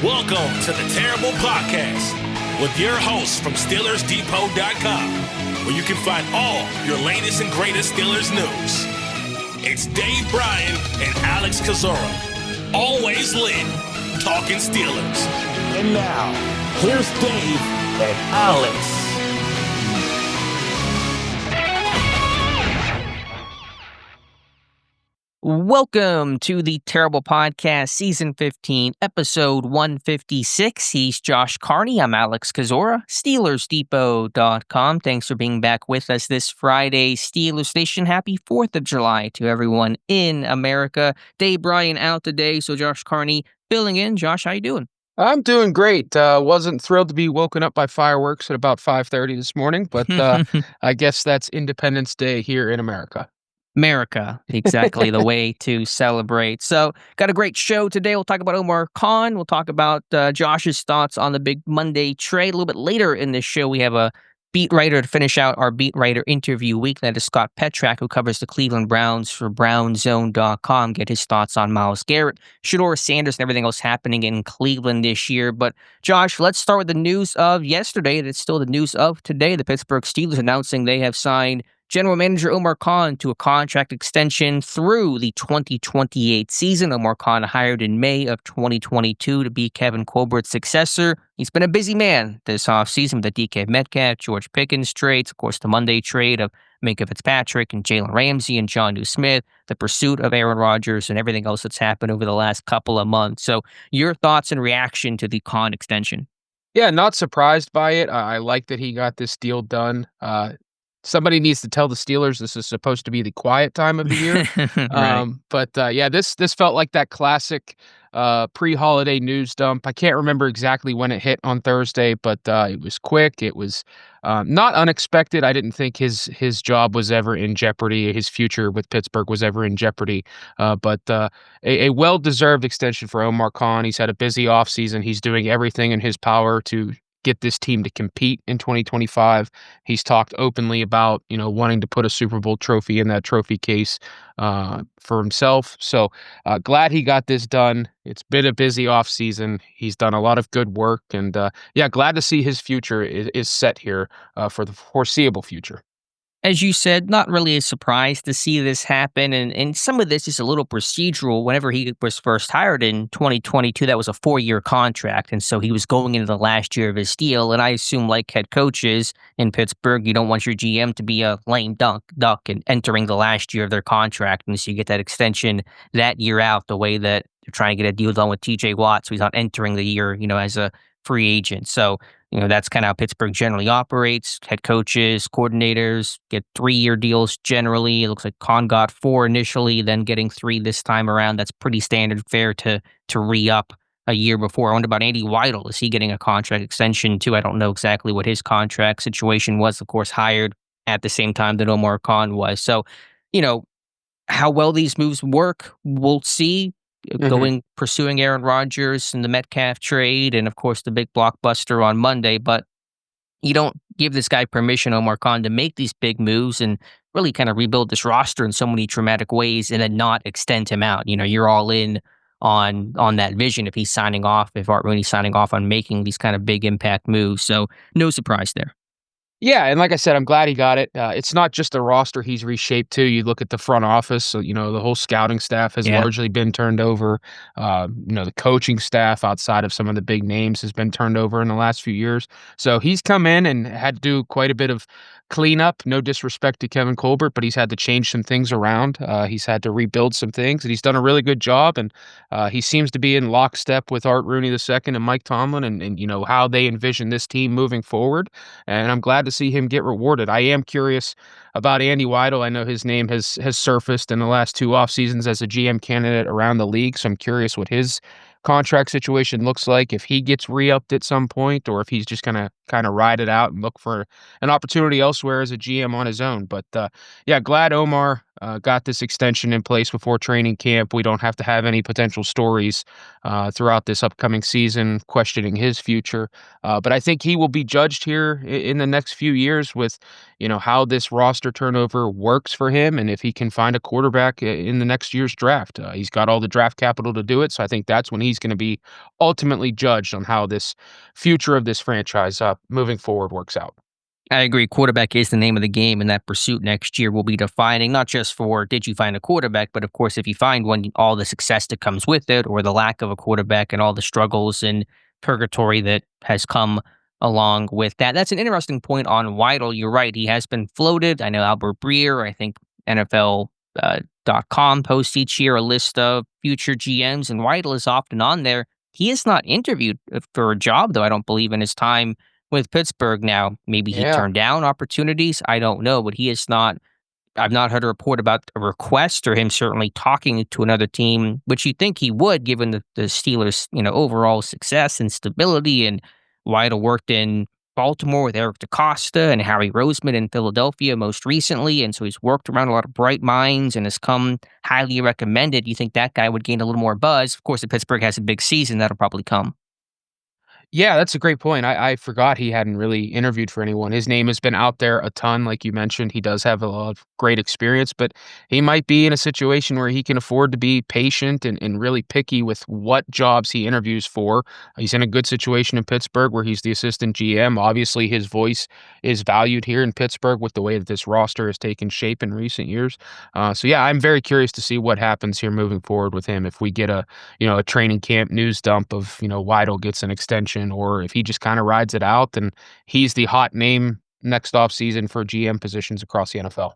Welcome to the Terrible Podcast with your hosts from SteelersDepot.com, where you can find all your latest and greatest Steelers news. It's Dave Bryan and Alex Kozora, always lit, talking Steelers. And now, here's Dave and Alex. Welcome to the Terrible Podcast, Season 15, Episode 156. He's Josh Carney. I'm Alex Kozora, SteelersDepot.com. Thanks for being back with us this Friday. Steelers Nation, happy 4th of July to everyone in America. Dave Bryan out today, so Josh Carney filling in. Josh, how you doing? I'm doing great. Wasn't thrilled to be woken up by fireworks at about 5:30 this morning, but I guess that's Independence Day here in America. America, exactly the way to celebrate. So, got a great show today. We'll talk about Omar Khan. We'll talk about Josh's thoughts on the big Monday trade. A little bit later in this show, we have a beat writer to finish out our beat writer interview week. That is Scott Petrak, who covers the Cleveland Browns for BrownZone.com. Get his thoughts on Myles Garrett, Shedeur Sanders, and everything else happening in Cleveland this year. But, Josh, let's start with the news of yesterday. That's still the news of today. The Pittsburgh Steelers announcing they have signed General Manager Omar Khan to a contract extension through the 2028 season. Omar Khan hired in May of 2022 to be Kevin Colbert's successor. He's been a busy man this offseason with the DK Metcalf, George Pickens trades, of course, the Monday trade of Minkah Fitzpatrick and Jalen Ramsey and Jonnu Smith, the pursuit of Aaron Rodgers, and everything else that's happened over the last couple of months. So your thoughts and reaction to the Khan extension? Yeah, not surprised by it. I like that he got this deal done. Somebody needs to tell the Steelers this is supposed to be the quiet time of the year. Right. This felt like that classic pre-holiday news dump. I can't remember exactly when it hit on Thursday, but it was quick. It was not unexpected. I didn't think his job was ever in jeopardy. His future with Pittsburgh was ever in jeopardy. But a well-deserved extension for Omar Khan. He's had a busy offseason. He's doing everything in his power to get this team to compete in 2025. He's talked openly about, wanting to put a Super Bowl trophy in that trophy case for himself. So glad he got this done. It's been a busy offseason. He's done a lot of good work. And glad to see his future is set here for the foreseeable future. As you said, not really a surprise to see this happen. And some of this is a little procedural. Whenever he was first hired in 2022, that was a 4-year contract. And so he was going into the last year of his deal. And I assume, like head coaches in Pittsburgh, you don't want your GM to be a lame duck and entering the last year of their contract. And so you get that extension that year out, the way that they're trying to get a deal done with TJ Watt. So he's not entering the year, as a free agent. So that's kind of how Pittsburgh generally operates. Head coaches, coordinators get 3-year deals generally. It looks like Khan got 4 initially, then getting 3 this time around. That's pretty standard fare to re-up a year before. I wonder about Andy Weidl. Is he getting a contract extension too? I don't know exactly what his contract situation was. Of course, hired at the same time that Omar Khan was. So, how well these moves work, we'll see. Pursuing Aaron Rodgers and the Metcalf trade, and of course the big blockbuster on Monday. But you don't give this guy permission, Omar Khan, to make these big moves and really kind of rebuild this roster in so many traumatic ways, and then not extend him out. You're all in on that vision if he's signing off, if Art Rooney's signing off on making these kind of big impact moves. So no surprise there. Yeah, and like I said, I'm glad he got it. It's not just the roster he's reshaped too. You look at the front office, so, the whole scouting staff has largely been turned over. The coaching staff outside of some of the big names has been turned over in the last few years. So he's come in and had to do quite a bit of cleanup. No disrespect to Kevin Colbert, but he's had to change some things around. He's had to rebuild some things, and he's done a really good job. And he seems to be in lockstep with Art Rooney II and Mike Tomlin and how they envision this team moving forward. And I'm glad to see him get rewarded. I am curious about Andy Weidl. I know his name has surfaced in the last 2 off seasons as a GM candidate around the league, so I'm curious what his contract situation looks like, if he gets re-upped at some point, or if he's just gonna kind of ride it out and look for an opportunity elsewhere as a GM on his own. But glad Omar got this extension in place before training camp. We don't have to have any potential stories throughout this upcoming season questioning his future. But I think he will be judged here in the next few years with, how this roster turnover works for him, and if he can find a quarterback in the next year's draft. He's got all the draft capital to do it, so I think that's when he he's going to be ultimately judged on how this future of this franchise moving forward works out. I agree. Quarterback is the name of the game, and that pursuit next year will be defining, not just for did you find a quarterback, but of course, if you find one, all the success that comes with it, or the lack of a quarterback and all the struggles and purgatory that has come along with that. That's an interesting point on Weidl. You're right. He has been floated. I know Albert Breer, I think NFL.com posts each year a list of future GMs, and Weidl is often on there. He is not interviewed for a job, though, I don't believe, in his time with Pittsburgh. Now, maybe he turned down opportunities. I don't know, but he is not. I've not heard a report about a request or him certainly talking to another team, which you'd think he would, given the Steelers' overall success and stability. And Weidl worked in Baltimore with Eric DeCosta and Harry Roseman in Philadelphia most recently, and so he's worked around a lot of bright minds and has come highly recommended. You think that guy would gain a little more buzz? Of course, if Pittsburgh has a big season, that'll probably come. Yeah, that's a great point. I forgot he hadn't really interviewed for anyone. His name has been out there a ton, like you mentioned. He does have a lot of great experience, but he might be in a situation where he can afford to be patient and really picky with what jobs he interviews for. He's in a good situation in Pittsburgh where he's the assistant GM. Obviously, his voice is valued here in Pittsburgh with the way that this roster has taken shape in recent years. So yeah, I'm very curious to see what happens here moving forward with him. If we get a training camp news dump of, Weidl gets an extension, or if he just kind of rides it out, then he's the hot name next offseason for GM positions across the NFL.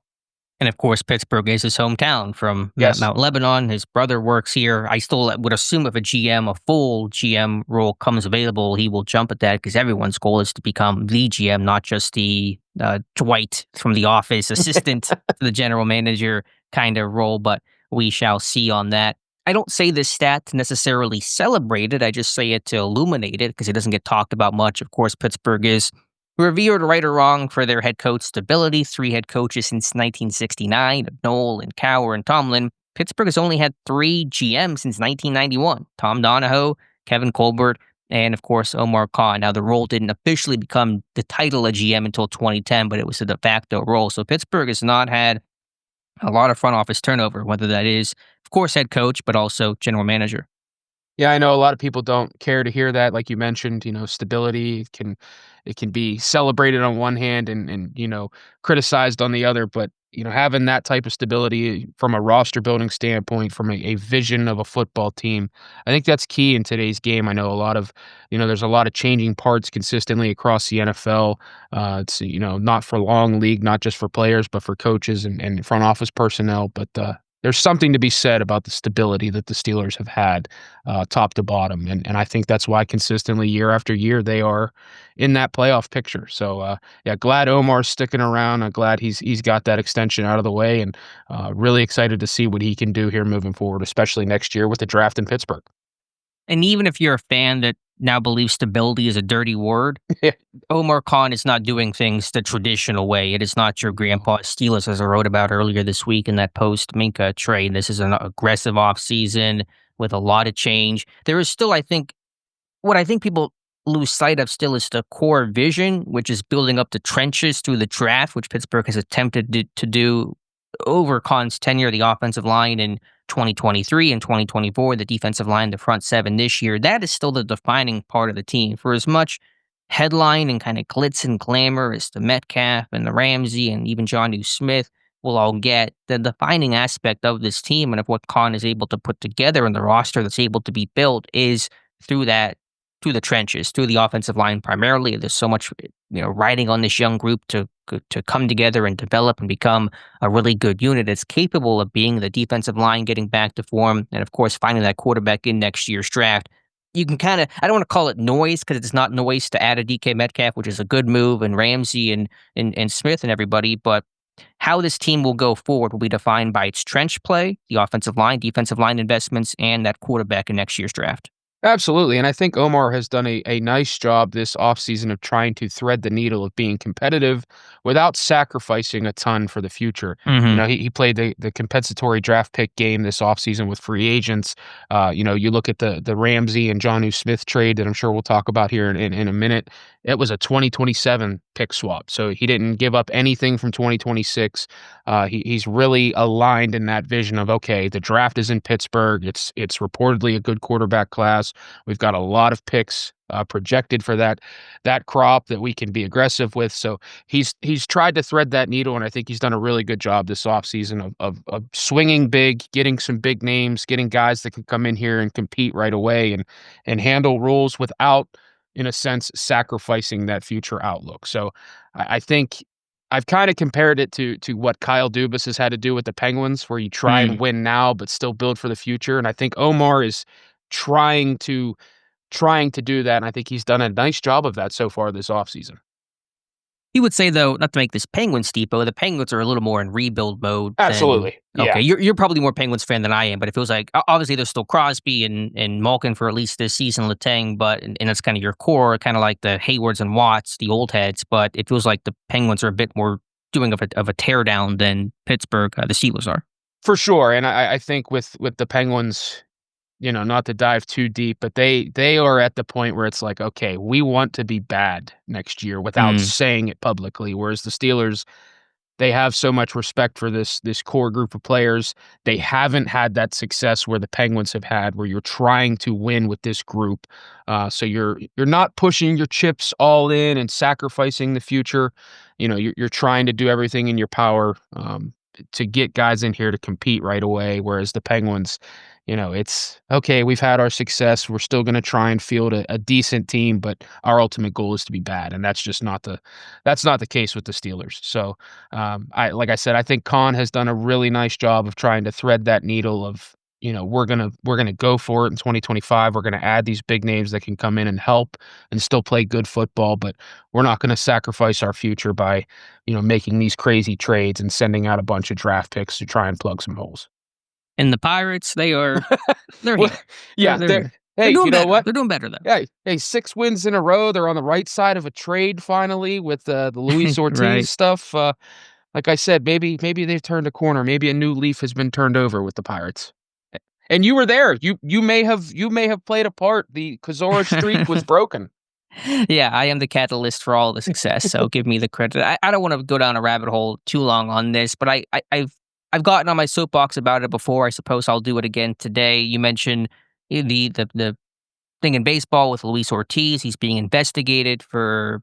And of course, Pittsburgh is his hometown from Mount Lebanon. His brother works here. I still would assume if a full GM role comes available, he will jump at that because everyone's goal is to become the GM, not just the Dwight from The Office assistant to the general manager kind of role. But we shall see on that. I don't say this stat to necessarily celebrate it. I just say it to illuminate it because it doesn't get talked about much. Of course, Pittsburgh is revered, right or wrong, for their head coach stability. 3 head coaches since 1969, Noel and Cowher and Tomlin. Pittsburgh has only had 3 GMs since 1991. Tom Donahoe, Kevin Colbert, and of course, Omar Khan. Now, the role didn't officially become the title of GM until 2010, but it was a de facto role. So Pittsburgh has not had a lot of front office turnover, whether that is, of course, head coach, but also general manager. Yeah, I know a lot of people don't care to hear that. Like you mentioned, stability can be celebrated on one hand and criticized on the other. But having that type of stability from a roster building standpoint, from a vision of a football team, I think that's key in today's game. I know a lot of there's a lot of changing parts consistently across the NFL. It's not for long league, not just for players, but for coaches and front office personnel. But there's something to be said about the stability that the Steelers have had top to bottom. And I think that's why consistently year after year they are in that playoff picture. So, glad Omar's sticking around. I'm glad he's got that extension out of the way, and really excited to see what he can do here moving forward, especially next year with the draft in Pittsburgh. And even if you're a fan that now believes stability is a dirty word, Omar Khan is not doing things the traditional way. It is not your grandpa's Steelers, as I wrote about earlier this week in that post-Minkah trade. This is an aggressive offseason with a lot of change. There is still, what I think people lose sight of still is the core vision, which is building up the trenches through the draft, which Pittsburgh has attempted to do over Khan's tenure, the offensive line in 2023 and 2024, the defensive line, the front 7 this year. That is still the defining part of the team. For as much headline and kind of glitz and glamour as the Metcalf and the Ramsey and even Jonnu Smith will all get, the defining aspect of this team and of what Khan is able to put together in the roster that's able to be built is through the trenches, through the offensive line primarily. There's so much riding on this young group to come together and develop and become a really good unit that's capable of being the defensive line getting back to form, and of course finding that quarterback in next year's draft. You can I don't want to call it noise because it's not noise to add a DK Metcalf, which is a good move, and Ramsey and Smith and everybody, but how this team will go forward will be defined by its trench play, the offensive line, defensive line investments, and that quarterback in next year's draft. Absolutely, and I think Omar has done a nice job this offseason of trying to thread the needle of being competitive without sacrificing a ton for the future. You Mhm. know, he played the compensatory draft pick game this offseason with free agents. You know, you look at the Ramsey and Jonnu Smith trade that I'm sure we'll talk about here in a minute. It was a 2027 pick swap, so he didn't give up anything from 2026. He's really aligned in that vision of, okay, the draft is in Pittsburgh. It's reportedly a good quarterback class. We've got a lot of picks projected for that crop that we can be aggressive with. So he's tried to thread that needle, and I think he's done a really good job this offseason of swinging big, getting some big names, getting guys that can come in here and compete right away and handle roles without, in a sense, sacrificing that future outlook. So I think I've kind of compared it to what Kyle Dubas has had to do with the Penguins, where you try and Mm. win now but still build for the future. And I think Omar is trying to do that, and I think he's done a nice job of that so far this offseason. You would say, though, not to make this Penguins depot, the Penguins are a little more in rebuild mode than Absolutely. okay, Yeah. you're probably more Penguins fan than I am, but it feels like o obviously there's still Crosby and Malkin for at least this season, Letang, but and that's kinda your core, kinda like the Haywards and Watts, the old heads, but it feels like the Penguins are a bit more doing of a tear down than Pittsburgh, the Steelers are. For sure, and I think with the Penguins, you know, not to dive too deep, but they are at the point where it's like, okay, we want to be bad next year without Mm. saying it publicly, whereas the Steelers, they have so much respect for this core group of players. They haven't had that success where the Penguins have had, where you're trying to win with this group. So you're not pushing your chips all in and sacrificing the future. You know, you're trying to do everything in your power to get guys in here to compete right away. Whereas the Penguins, you know, it's okay. We've had our success. We're still going to try and field a decent team, but our ultimate goal is to be bad, and that's not the case with the Steelers. So like I said, I think Khan has done a really nice job of trying to thread that needle of, you know, we're gonna go for it in 2025. We're gonna add these big names that can come in and help and still play good football, but we're not gonna sacrifice our future by, you know, making these crazy trades and sending out a bunch of draft picks to try and plug some holes. And the Pirates, they're Well, here. yeah, They're here. They're hey, doing you know better. what? They're doing better, though. Hey, 6 wins in a row. They're on the right side of a trade finally with the Luis Right. Ortiz stuff. Like I said, maybe they've turned a corner. Maybe a new leaf has been turned over with the Pirates. And you were there. You may have played a part. The Kozora streak was broken. Yeah, I am the catalyst for all the success, so give me the credit. I don't wanna go down a rabbit hole too long on this, but I've gotten on my soapbox about it before. I suppose I'll do it again today. You mentioned the thing in baseball with Luis Ortiz. He's being investigated for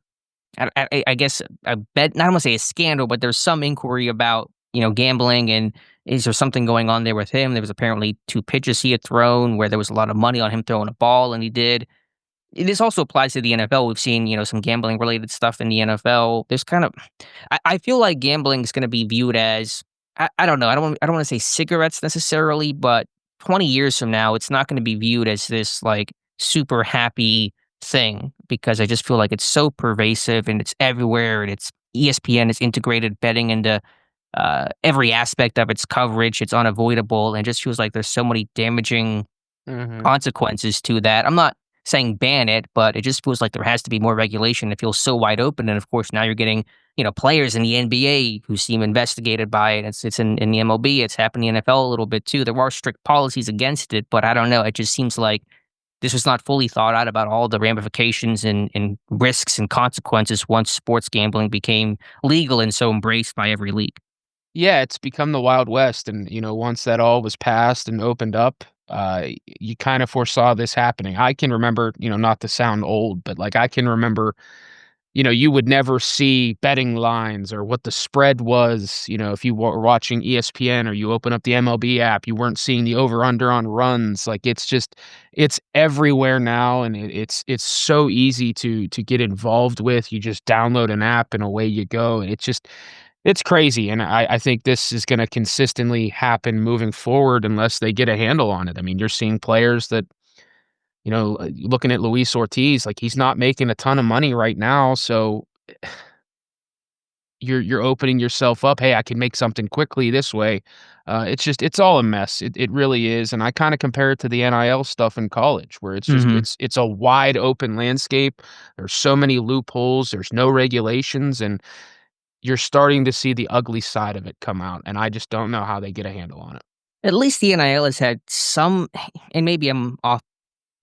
I guess I bet I don't wanna say a scandal, but there's some inquiry about, gambling, and is there something going on there with him? There was apparently 2 pitches he had thrown where there was a lot of money on him throwing a ball, and he did. This also applies to the NFL. We've seen, some gambling related stuff in the NFL. There's kind of I feel like gambling is gonna be viewed as I don't know, I don't wanna say cigarettes necessarily, but 20 years from now, it's not gonna be viewed as this, like, super happy thing because I just feel like it's so pervasive and it's everywhere and it's ESPN has integrated betting into, every aspect of its coverage. It's unavoidable and it just feels like there's so many damaging Mhm. consequences to that. I'm not saying ban it, but it just feels like there has to be more regulation. It feels so wide open, and of course, now you're getting players in the NBA who seem investigated by it. It's in the MLB. It's happening in the NFL a little bit too. There are strict policies against it, but I don't know. It just seems like this was not fully thought out about all the ramifications and risks and consequences once sports gambling became legal and so embraced by every league. Yeah, it's become the Wild West, and, you know, once that all was passed and opened up, you kind of foresaw this happening. I can remember, you know, not to sound old, but, like, I can remember, you know, you would never see betting lines or what the spread was. You know, if you were watching ESPN or you open up the MLB app, you weren't seeing the over under on runs. Like it's everywhere now, and it's so easy to get involved with. You just download an app and away you go. It's crazy, and I think this is going to consistently happen moving forward unless they get a handle on it. I mean, you're seeing players that, you know, looking at Luis Ortiz, like, he's not making a ton of money right now, so you're opening yourself up. Hey, I can make something quickly this way. It's all a mess. It really is. And I kind of compare it to the NIL stuff in college, where it's a wide open landscape. There's so many loopholes. There's no regulations, and you're starting to see the ugly side of it come out. And I just don't know how they get a handle on it. At least the NIL has had some, and maybe I'm off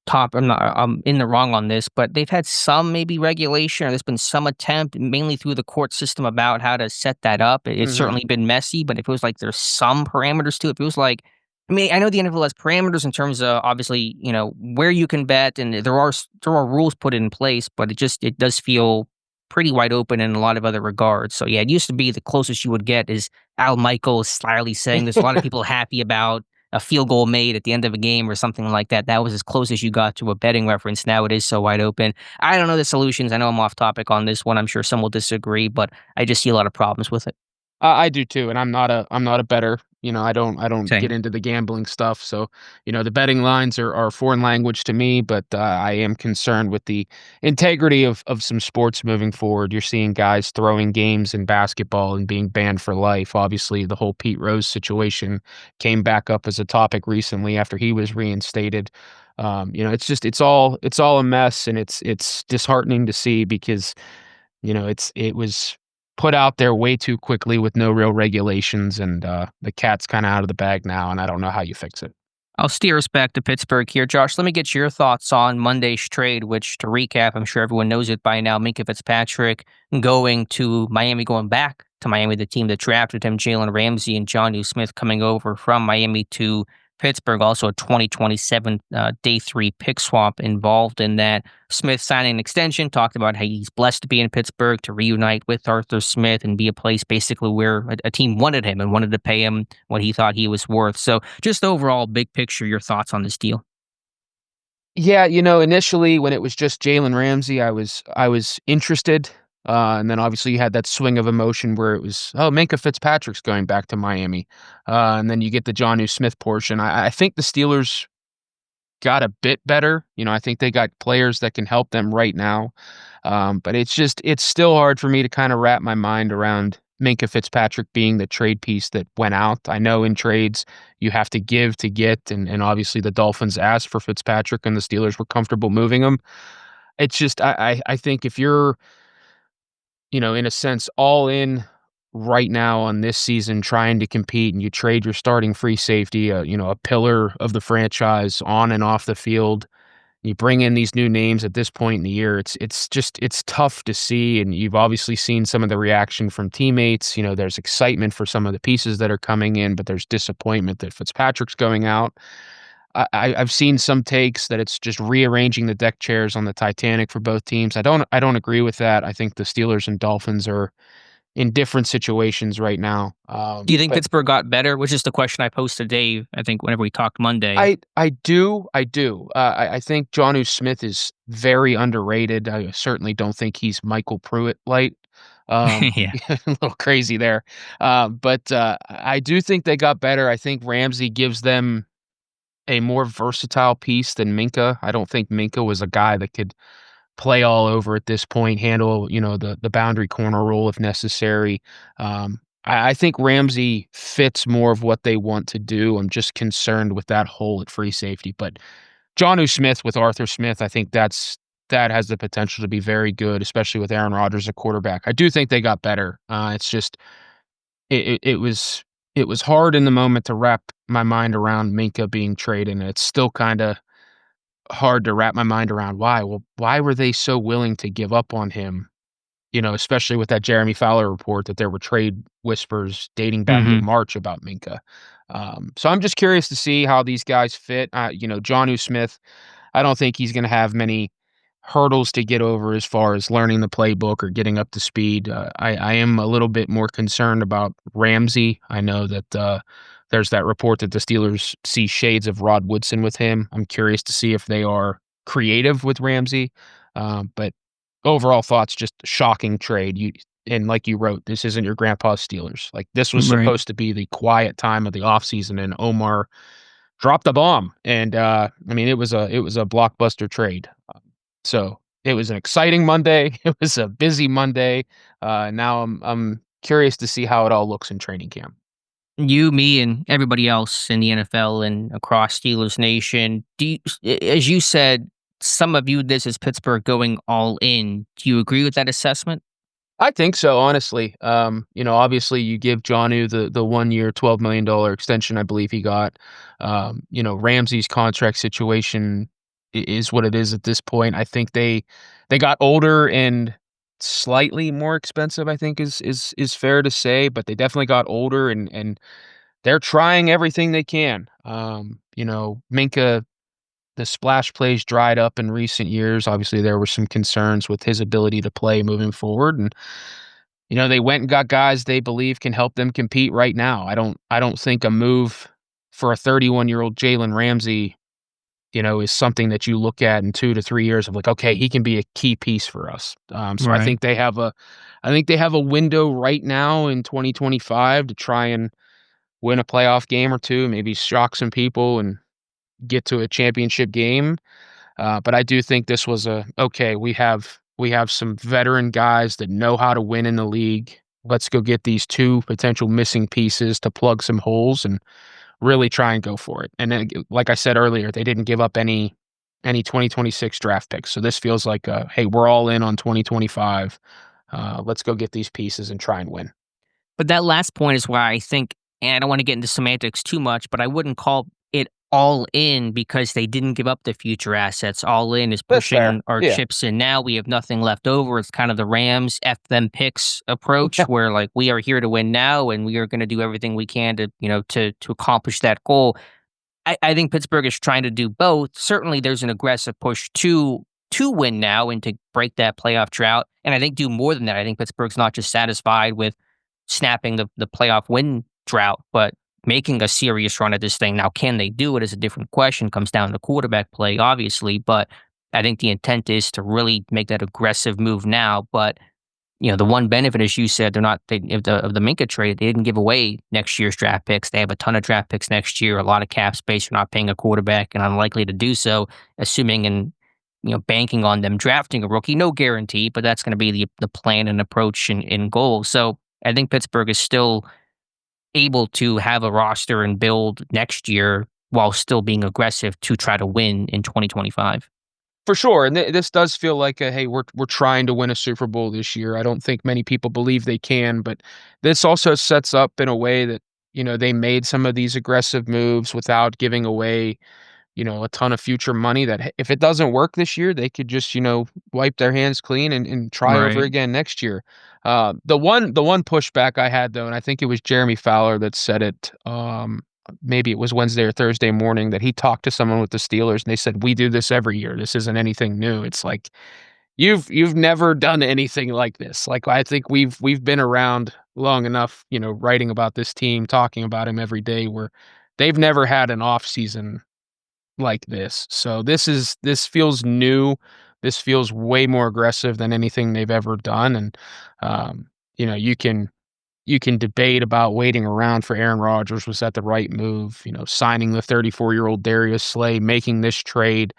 top. I'm in the wrong on this, but they've had some maybe regulation, or there's been some attempt, mainly through the court system, about how to set that up. It's certainly been messy, but it feels like there's some parameters to it. It feels like, I mean, I know the NFL has parameters in terms of, obviously, where you can bet, and there are rules put in place, but it does feel pretty wide open in a lot of other regards. So yeah, it used to be the closest you would get is Al Michaels slyly saying there's a lot of people happy about a field goal made at the end of a game or something like that. That was as close as you got to a betting reference. Now it is so wide open. I don't know the solutions. I know I'm off topic on this one. I'm sure some will disagree, but I just see a lot of problems with it. I do too, and I'm not a bettor. I don't Same. get into the gambling stuff. So, the betting lines are foreign language to me, but I am concerned with the integrity of some sports moving forward. You're seeing guys throwing games in basketball and being banned for life. Obviously, the whole Pete Rose situation came back up as a topic recently after he was reinstated. It's all a mess, and it's disheartening to see because it was put out there way too quickly with no real regulations, and the cat's kind of out of the bag now, and I don't know how you fix it. I'll steer us back to Pittsburgh here. Josh, let me get your thoughts on Monday's trade, which, to recap, I'm sure everyone knows it by now, Minkah Fitzpatrick going to Miami, going back to Miami, the team that drafted him, Jalen Ramsey and Jonnu Smith coming over from Miami to Pittsburgh. Also a 2027 day 3 pick swap involved in that. Smith signing an extension, talked about how he's blessed to be in Pittsburgh, to reunite with Arthur Smith and be a place basically where a team wanted him and wanted to pay him what he thought he was worth. So just overall, big picture, your thoughts on this deal? Yeah, initially when it was just Jalen Ramsey, I was interested. And then obviously you had that swing of emotion where it was, oh, Minkah Fitzpatrick's going back to Miami. And then you get the Jonnu Smith portion. I think the Steelers got a bit better. I think they got players that can help them right now. But it's still hard for me to kind of wrap my mind around Minkah Fitzpatrick being the trade piece that went out. I know in trades you have to give to get, and obviously the Dolphins asked for Fitzpatrick and the Steelers were comfortable moving him. It's just, I think if you're, in a sense, all in right now on this season, trying to compete, and you trade your starting free safety, a pillar of the franchise on and off the field, you bring in these new names at this point in the year, it's tough to see. And you've obviously seen some of the reaction from teammates. There's excitement for some of the pieces that are coming in, but there's disappointment that Fitzpatrick's going out. I've seen some takes that it's just rearranging the deck chairs on the Titanic for both teams. I don't agree with that. I think the Steelers and Dolphins are in different situations right now. Do you think Pittsburgh got better? Which is the question I posed to Dave, I think, whenever we talked Monday. I do. I think Jonnu Smith is very underrated. I certainly don't think he's Michael Pruitt light. Yeah. A little crazy there. But I do think they got better. I think Ramsey gives them a more versatile piece than Minkah. I don't think Minkah was a guy that could play all over at this point, handle, the boundary corner role if necessary. I think Ramsey fits more of what they want to do. I'm just concerned with that hole at free safety. But Jonnu Smith with Arthur Smith, I think that has the potential to be very good, especially with Aaron Rodgers at quarterback. I do think they got better. It's just it was hard in the moment to wrap my mind around Minkah being traded, and it's still kind of hard to wrap my mind around why. Well, why were they so willing to give up on him? Especially with that Jeremy Fowler report that there were trade whispers dating back to March about Minkah. So I'm just curious to see how these guys fit. Jonnu Smith, I don't think he's going to have many hurdles to get over as far as learning the playbook or getting up to speed. I am a little bit more concerned about Ramsey. I know that there's that report that the Steelers see shades of Rod Woodson with him. I'm curious to see if they are creative with Ramsey. But overall thoughts, just shocking trade. And like you wrote, this isn't your grandpa's Steelers. Like, this was supposed to be the quiet time of the offseason, and Omar dropped the bomb. And it was a blockbuster trade. So it was an exciting Monday. It was a busy Monday. Now I'm curious to see how it all looks in training camp. You, me, and everybody else in the NFL and across Steelers Nation, as you said, some have viewed this as Pittsburgh going all in. Do you agree with that assessment? I think so, honestly. Obviously you give Jonnu the 1 year, $12 million extension, I believe he got. Ramsey's contract situation is what it is at this point. I think they got older and slightly more expensive, I think is fair to say, but they definitely got older and they're trying everything they can. Minkah, the splash plays dried up in recent years. Obviously, there were some concerns with his ability to play moving forward, and they went and got guys they believe can help them compete right now. I don't think a move for a 31-year-old Jalen Ramsey, is something that you look at in 2 to 3 years of like, okay, he can be a key piece for us. So Right. I think they have a window right now in 2025 to try and win a playoff game or two, maybe shock some people and get to a championship game. But I do think this was we have some veteran guys that know how to win in the league. Let's go get these 2 potential missing pieces to plug some holes and really try and go for it. And then, like I said earlier, they didn't give up any 2026 draft picks. So this feels like, hey, we're all in on 2025. Let's go get these pieces and try and win. But that last point is where I think, and I don't want to get into semantics too much, but I wouldn't call it all in because they didn't give up the future assets. All in is That's fair. pushing our Yeah. chips in now. We have nothing left over. It's kind of the Rams F them picks approach where like we are here to win now and we are going to do everything we can to, to accomplish that goal. I think Pittsburgh is trying to do both. Certainly there's an aggressive push to win now and to break that playoff drought. And I think do more than that. I think Pittsburgh's not just satisfied with snapping the playoff win drought, but making a serious run at this thing. Now, can they do it is a different question. Comes down to quarterback play, obviously, but I think the intent is to really make that aggressive move now. But the one benefit, as you said, of the Minkah trade, they didn't give away next year's draft picks. They have a ton of draft picks next year, a lot of cap space. You're not paying a quarterback, and unlikely to do so, assuming and banking on them drafting a rookie. No guarantee, but that's going to be the plan and approach and goal. So I think Pittsburgh is still able to have a roster and build next year while still being aggressive to try to win in 2025. For sure, and this does feel like hey, we're trying to win a Super Bowl this year. I don't think many people believe they can, but this also sets up in a way that they made some of these aggressive moves without giving away a ton of future money. That if it doesn't work this year, they could just wipe their hands clean and try over again next year. The one pushback I had though, and I think it was Jeremy Fowler that said it. Maybe it was Wednesday or Thursday morning that he talked to someone with the Steelers and they said, we do this every year. This isn't anything new. It's like, you've never done anything like this. Like, I think we've been around long enough, writing about this team, talking about him every day where they've never had an off season like this. So this feels new. This feels way more aggressive than anything they've ever done. And, you can debate about waiting around for Aaron Rodgers. Was that the right move? Signing the 34-year-old Darius Slay, making this trade.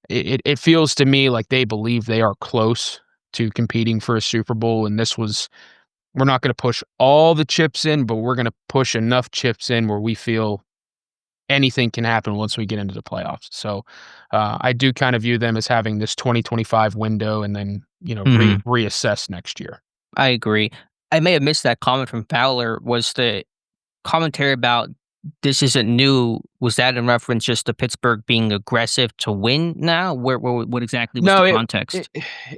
It feels to me like they believe they are close to competing for a Super Bowl. And we're not going to push all the chips in, but we're going to push enough chips in where we feel anything can happen once we get into the playoffs. So I do kind of view them as having this 2025 window and then, reassess next year. I agree. I may have missed that comment from Fowler. Was the commentary about this isn't new, was that in reference just to Pittsburgh being aggressive to win now? What exactly was the context?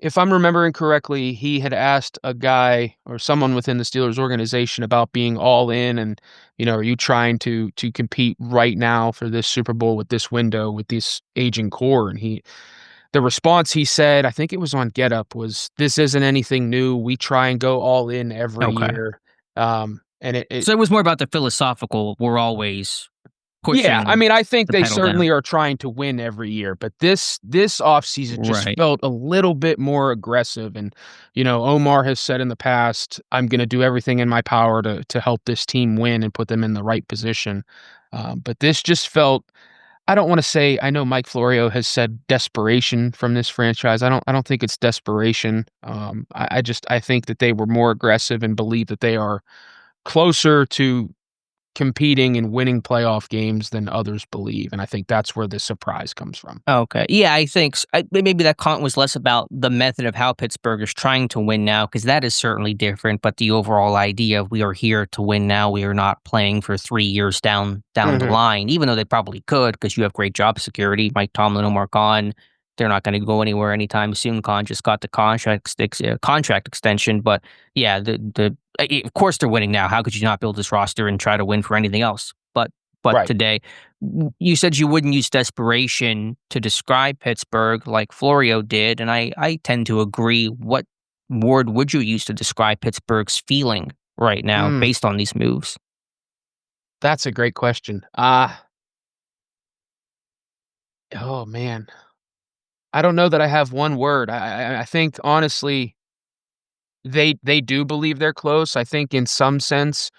If I'm remembering correctly, he had asked a guy or someone within the Steelers organization about being all in and, are you trying to compete right now for this Super Bowl with this window, with this aging core? And the response he said, I think it was on Get Up, was this isn't anything new. We try and go all in every year. So it was more about the philosophical, we're always pushing. Yeah, I mean, I think they certainly are trying to win every year, but this offseason just felt a little bit more aggressive. And, Omar has said in the past, I'm going to do everything in my power to help this team win and put them in the right position. But this just felt, I don't want to say, I know Mike Florio has said desperation from this franchise. I don't think it's desperation. I think that they were more aggressive and believe that they are closer to competing and winning playoff games than others believe, and I think that's where the surprise comes from. Okay. Yeah, I think maybe that comment was less about the method of how Pittsburgh is trying to win now, because that is certainly different. But the overall idea of we are here to win now, we are not playing for 3 years down the line, even though they probably could, because you have great job security. Mike Tomlin, Omar Khan, they're not going to go anywhere anytime soon. Khan just got the contract extension, but yeah, of course they're winning now. How could you not build this roster and try to win for anything else? But Right. today, you said you wouldn't use desperation to describe Pittsburgh like Florio did, and I tend to agree. What word would you use to describe Pittsburgh's feeling right now based on these moves? That's a great question. Oh man, I don't know that I have one word. I think honestly, they do believe they're close. I think in some sense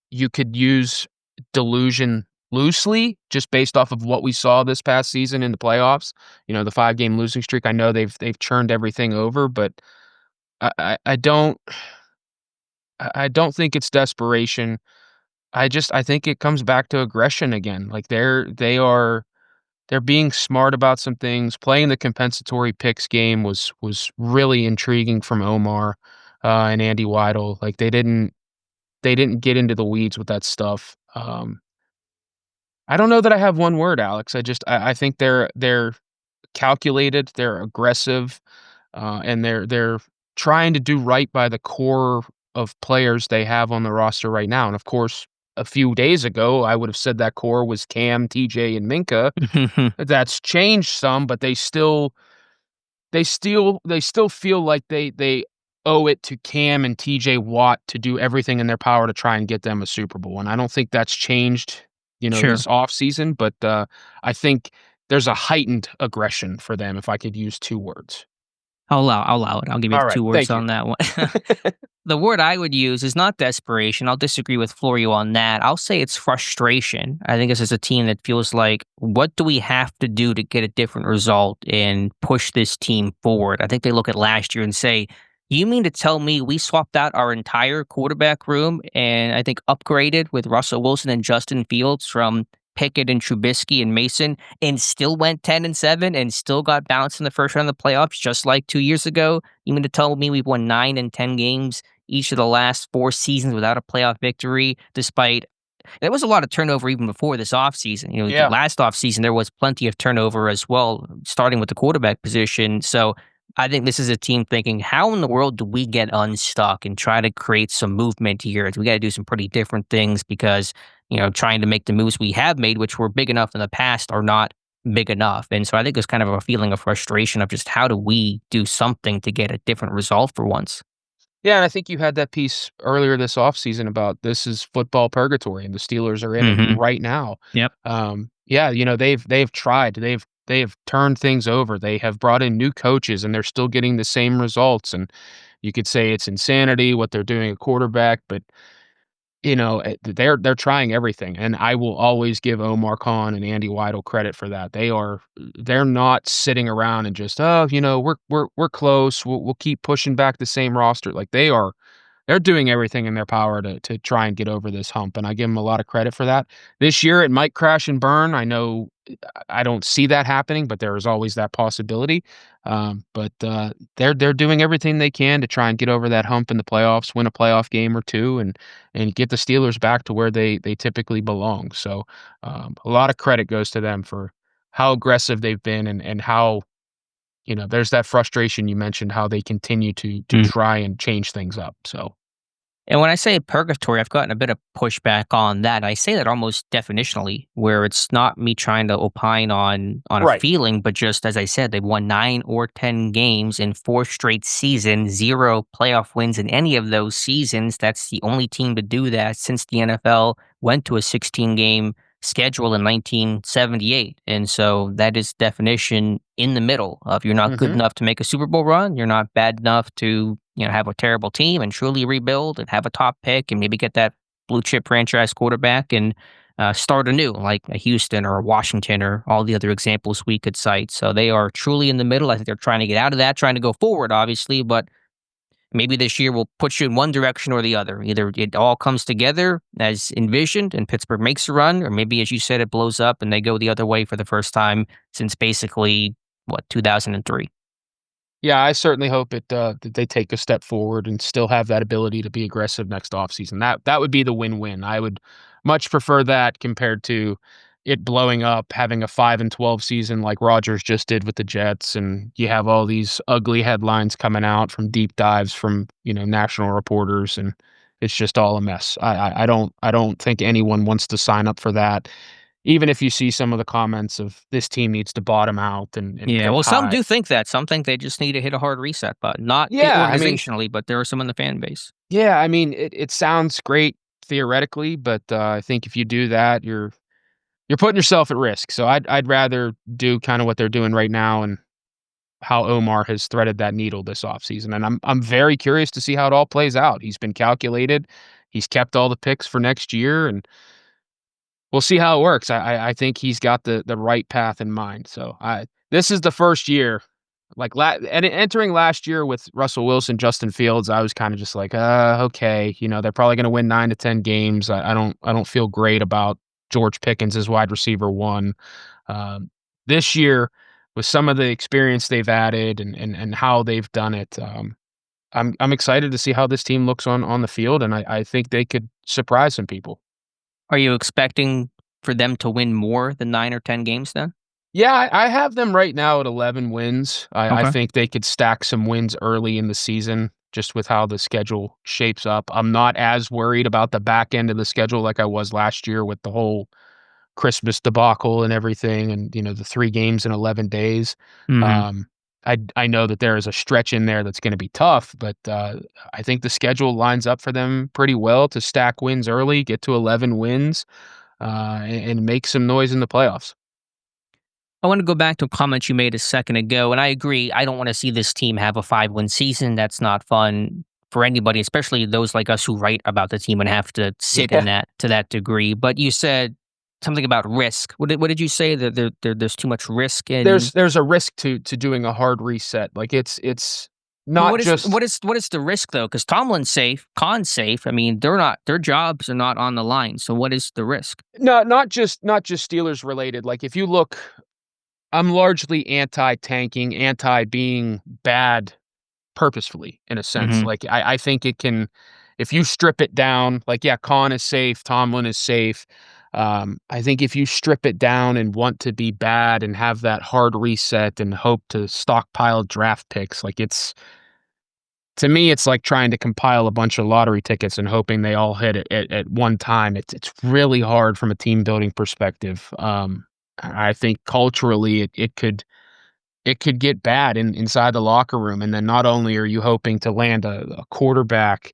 you could use delusion loosely, just based off of what we saw this past season in the playoffs. The 5-game losing streak. I know they've churned everything over, but I don't think it's desperation. I think it comes back to aggression again. Like they're being smart about some things. Playing the compensatory picks game was really intriguing from Omar and Andy Weidl. Like they didn't get into the weeds with that stuff. I don't know that I have one word, Alex. I think they're calculated, they're aggressive, and they're trying to do right by the core of players they have on the roster right now. And of course, a few days ago, I would have said that core was Cam, TJ, and Minkah. That's changed some, but they still feel like they owe it to Cam and TJ Watt to do everything in their power to try and get them a Super Bowl. And I don't think that's changed, Sure. this offseason, but I think there's a heightened aggression for them, if I could use 2 words. I'll allow it. I'll give you All the right, 2 words thank you. on that one. The word I would use is not desperation. I'll disagree with Florio on that. I'll say it's frustration. I think this is a team that feels like, what do we have to do to get a different result and push this team forward? I think they look at last year and say, you mean to tell me we swapped out our entire quarterback room and I think upgraded with Russell Wilson and Justin Fields from Pickett and Trubisky and Mason, and still went 10-7 and still got bounced in the first round of the playoffs, just like 2 years ago? You mean to tell me we've won 9 and 10 games each of the last 4 seasons without a playoff victory, despite there was a lot of turnover even before this offseason. Yeah. Last offseason, there was plenty of turnover as well, starting with the quarterback position. So I think this is a team thinking, how in the world do we get unstuck and try to create some movement here? We got to do some pretty different things because, trying to make the moves we have made, which were big enough in the past, are not big enough. And so I think there's kind of a feeling of frustration of just how do we do something to get a different result for once? Yeah, and I think you had that piece earlier this offseason about this is football purgatory, and the Steelers are in it right now. Yep. Yeah, they've tried. They've turned things over. They have brought in new coaches, and they're still getting the same results. And you could say it's insanity what they're doing at quarterback, but they're trying everything, and I will always give Omar Khan and Andy Weidl credit for that. They're not sitting around and just we're close. We'll keep pushing back the same roster. Like they're doing everything in their power to try and get over this hump, and I give them a lot of credit for that. This year it might crash and burn. I know I don't see that happening, but there is always that possibility. But they're doing everything they can to try and get over that hump in the playoffs, win a playoff game or two, and get the Steelers back to where they typically belong. So a lot of credit goes to them for how aggressive they've been and how there's that frustration you mentioned, how they continue to try and change things up. So. And when I say purgatory, I've gotten a bit of pushback on that. I say that almost definitionally, where it's not me trying to opine on a Right. feeling, but just as I said, they've won 9 or 10 games in 4 straight seasons, 0 playoff wins in any of those seasons. That's the only team to do that since the NFL went to a 16-game schedule in 1978. And so that is definition in the middle of you're not good enough to make a Super Bowl run. You're not bad enough to have a terrible team and truly rebuild and have a top pick and maybe get that blue chip franchise quarterback. And start anew, like a Houston or a Washington or all the other examples we could cite. So they are truly in the middle. I think they're trying to get out of that, trying to go forward, obviously, but maybe this year will put you in one direction or the other. Either it all comes together as envisioned and Pittsburgh makes a run, or maybe, as you said, it blows up and they go the other way for the first time since basically, 2003. Yeah, I certainly hope that they take a step forward and still have that ability to be aggressive next offseason. That would be the win-win. I would much prefer that compared to it blowing up, having a 5-12 season like Rodgers just did with the Jets, and you have all these ugly headlines coming out from deep dives from national reporters, and it's just all a mess. I don't think anyone wants to sign up for that. Even if you see some of the comments of this team needs to bottom out and Yeah, go well, some high. do think that. Some think they just need to hit a hard reset button. Not Yeah, I mean, organizationally, but there are some in the fan base. yeah, I mean, it sounds great theoretically, but I think if you do that, you're putting yourself at risk. So I'd rather do kind of what they're doing right now and how Omar has threaded that needle this offseason. And I'm very curious to see how it all plays out. He's been calculated. He's kept all the picks for next year, and we'll see how it works. I think he's got the right path in mind. So this is the first year, like and entering last year with Russell Wilson, Justin Fields, I was kind of just like, okay, they're probably going to win 9 to 10 games. I don't feel great about George Pickens as wide receiver one. This year, with some of the experience they've added and how they've done it, I'm excited to see how this team looks on the field, and I think they could surprise some people. Are you expecting for them to win more than 9 or 10 games then? Yeah, I have them right now at 11 wins. I Okay. think they could stack some wins early in the season just with how the schedule shapes up. I'm not as worried about the back end of the schedule like I was last year with the whole Christmas debacle and everything and, the 3 games in 11 days. Mhm. I know that there is a stretch in there that's gonna be tough, but I think the schedule lines up for them pretty well to stack wins early, get to 11 wins, and make some noise in the playoffs. I want to go back to a comment you made a second ago, and I agree. I don't want to see this team have a 5-win season. That's not fun for anybody, especially those like us who write about the team and have to sit in Yeah. that to that degree. But you said something about risk. What did you say that there's too much risk in? There's a risk to doing a hard reset. Like it's Well, not just what is the risk though? Because Tomlin's safe, Khan's safe. I mean, their jobs are not on the line. So what is the risk? not just Steelers related. Like if you look, I'm largely anti-tanking, anti being bad purposefully in a sense. Hmm. Like I think it can, if you strip it down, like yeah, Khan is safe, Tomlin is safe. I think if you strip it down and want to be bad and have that hard reset and hope to stockpile draft picks, like to me, it's like trying to compile a bunch of lottery tickets and hoping they all hit at one time. It's really hard from a team building perspective. I think culturally it could get bad inside the locker room. And then not only are you hoping to land a quarterback,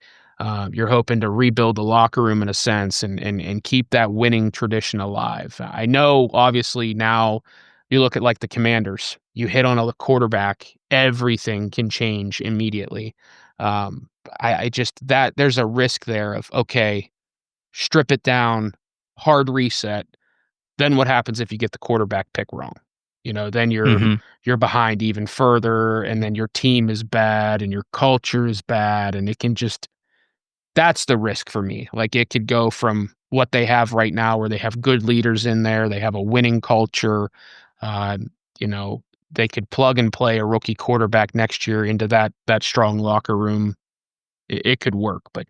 you're hoping to rebuild the locker room in a sense and keep that winning tradition alive. I know, obviously, now you look at like the Commanders, you hit on a quarterback, everything can change immediately. I just that there's a risk there of, okay, strip it down, hard reset. Then what happens if you get the quarterback pick wrong? Then Hmm. you're behind even further, and then your team is bad and your culture is bad, and it can just that's the risk for me. Like it could go from what they have right now, where they have good leaders in there, they have a winning culture. Uh, you know, they could plug and play a rookie quarterback next year into that strong locker room. It could work, but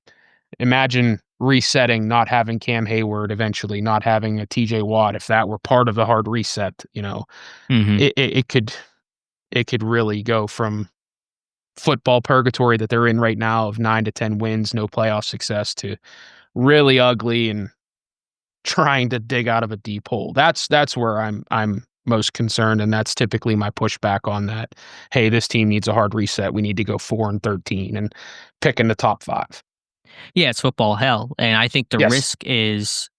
imagine resetting, not having Cam Hayward, eventually not having a TJ Watt. If that were part of the hard reset, Hmm. it could really go from football purgatory that they're in right now of 9 to 10 wins, no playoff success, to really ugly and trying to dig out of a deep hole. That's where I'm most concerned, and that's typically my pushback on that. Hey, this team needs a hard reset. We need to go 4-13 and pick in the top 5. Yeah, it's football hell, and I think the Yes, risk is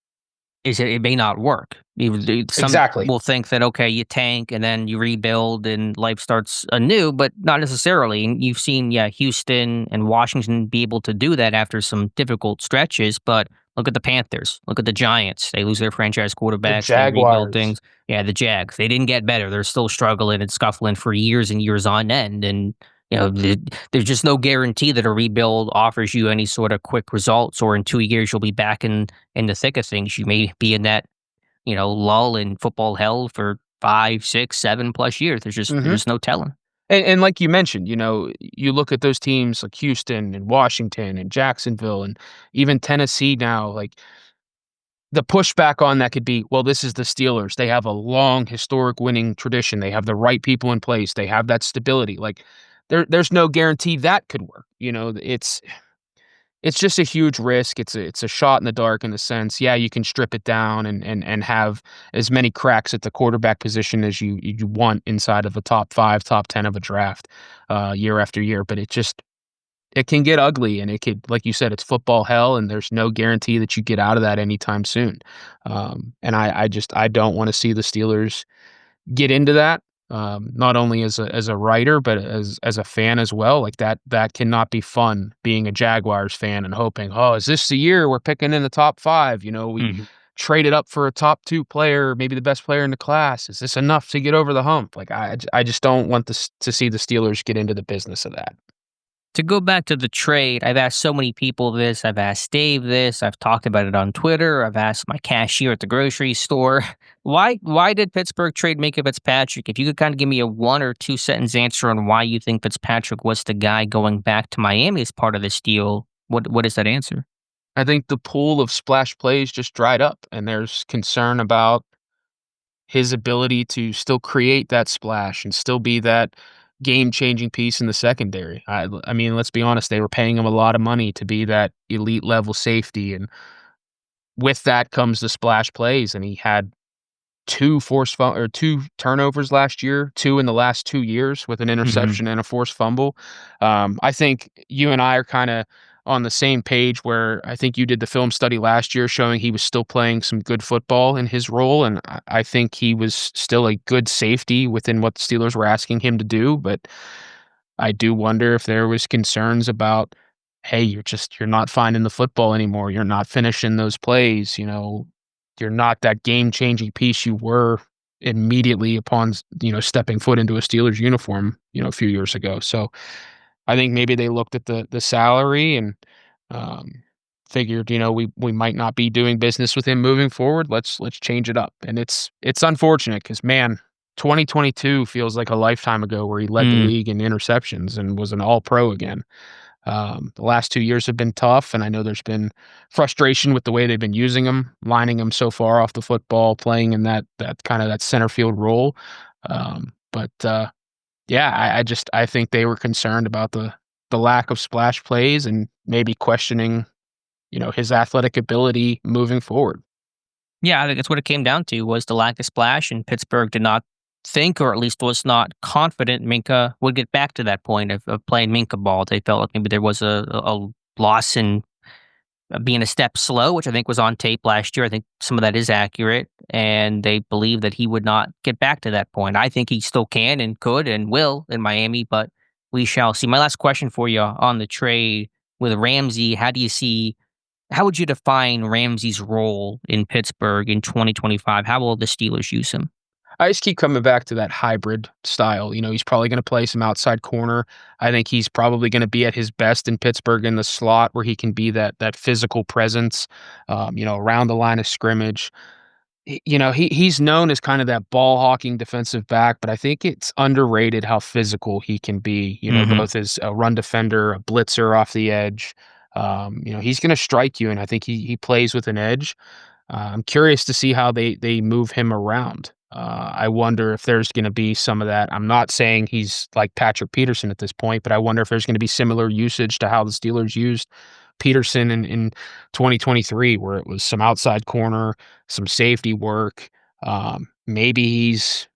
that it may not work. Some exactly. will think that, okay, you tank and then you rebuild and life starts anew, but not necessarily. And you've seen, yeah, Houston and Washington be able to do that after some difficult stretches. But Look at the Panthers. Look at the Giants. They lose their franchise The quarterbacks. They rebuild Jaguars. things. Yeah, the Jags. They didn't get better. They're still struggling and scuffling for years and years on end. And there's just no guarantee that a rebuild offers you any sort of quick results, or in 2 years you'll be back in the thick of things. You may be in that lull in football hell for 5, 6, 7+ years. There's no telling. And like you mentioned, you look at those teams like Houston and Washington and Jacksonville and even Tennessee now, like the pushback on that could be, well, this is the Steelers. They have a long historic winning tradition. They have the right people in place. They have that stability. Like there's no guarantee that could work. It's just a huge risk. It's a shot in the dark in the sense, yeah, you can strip it down and have as many cracks at the quarterback position as you want inside of a top 5, top 10 of a draft year after year. But it can get ugly, and it could, like you said, it's football hell, and there's no guarantee that you get out of that anytime soon. And I don't want to see the Steelers get into that. Not only as a writer, but as a fan as well. Like that cannot be fun, being a Jaguars fan and hoping, oh, is this the year we're picking in the top 5? We traded up for a top 2 player, maybe the best player in the class. Is this enough to get over the hump? Like I just don't want to see the Steelers get into the business of that. To go back to the trade, I've asked so many people this. I've asked Dave this. I've talked about it on Twitter. I've asked my cashier at the grocery store. Why did Pittsburgh trade Minkah Fitzpatrick? If you could kind of give me a 1 or 2 sentence answer on why you think Fitzpatrick was the guy going back to Miami as part of this deal, what is that answer? I think the pool of splash plays just dried up, and there's concern about his ability to still create that splash and still be that game-changing piece in the secondary. I mean, let's be honest, they were paying him a lot of money to be that elite level safety, and with that comes the splash plays, and he had 2 turnovers last year, 2 in the last 2 years with an interception and a forced fumble. I think you and I are kind of on the same page, where I think you did the film study last year showing he was still playing some good football in his role, and I think he was still a good safety within what the Steelers were asking him to do. But I do wonder if there was concerns about, hey, you're not finding the football anymore. You're not finishing those plays. You're not that game-changing piece you were immediately upon, stepping foot into a Steelers uniform, a few years ago. So I think maybe they looked at the salary and figured, we might not be doing business with him moving forward. Let's change it up. And it's unfortunate because, man, 2022 feels like a lifetime ago, where he led the league in interceptions and was an all-pro again. The last 2 years have been tough, and I know there's been frustration with the way they've been using him, lining him so far off the football, playing in that kind of that center field role. Yeah, I think they were concerned about the lack of splash plays and maybe questioning, his athletic ability moving forward. Yeah, I think that's what it came down to, was the lack of splash, and Pittsburgh did not think, or at least was not confident, Minkah would get back to that point of playing Minkah ball. They felt like maybe there was a loss in being a step slow, which I think was on tape last year. I think some of that is accurate, and they believe that he would not get back to that point. I think he still can and could and will in Miami, but we shall see. My last question for you on the trade with Ramsey, how would you define Ramsey's role in Pittsburgh in 2025? How will the Steelers use him? I just keep coming back to that hybrid style. He's probably going to play some outside corner. I think he's probably going to be at his best in Pittsburgh in the slot, where he can be that physical presence, around the line of scrimmage. He's known as kind of that ball hawking defensive back, but I think it's underrated how physical he can be, both as a run defender, a blitzer off the edge. He's going to strike you, and I think he plays with an edge. I'm curious to see how they move him around. I wonder if there's going to be some of that. I'm not saying he's like Patrick Peterson at this point, but I wonder if there's going to be similar usage to how the Steelers used Peterson in 2023, where it was some outside corner, some safety work. Maybe he's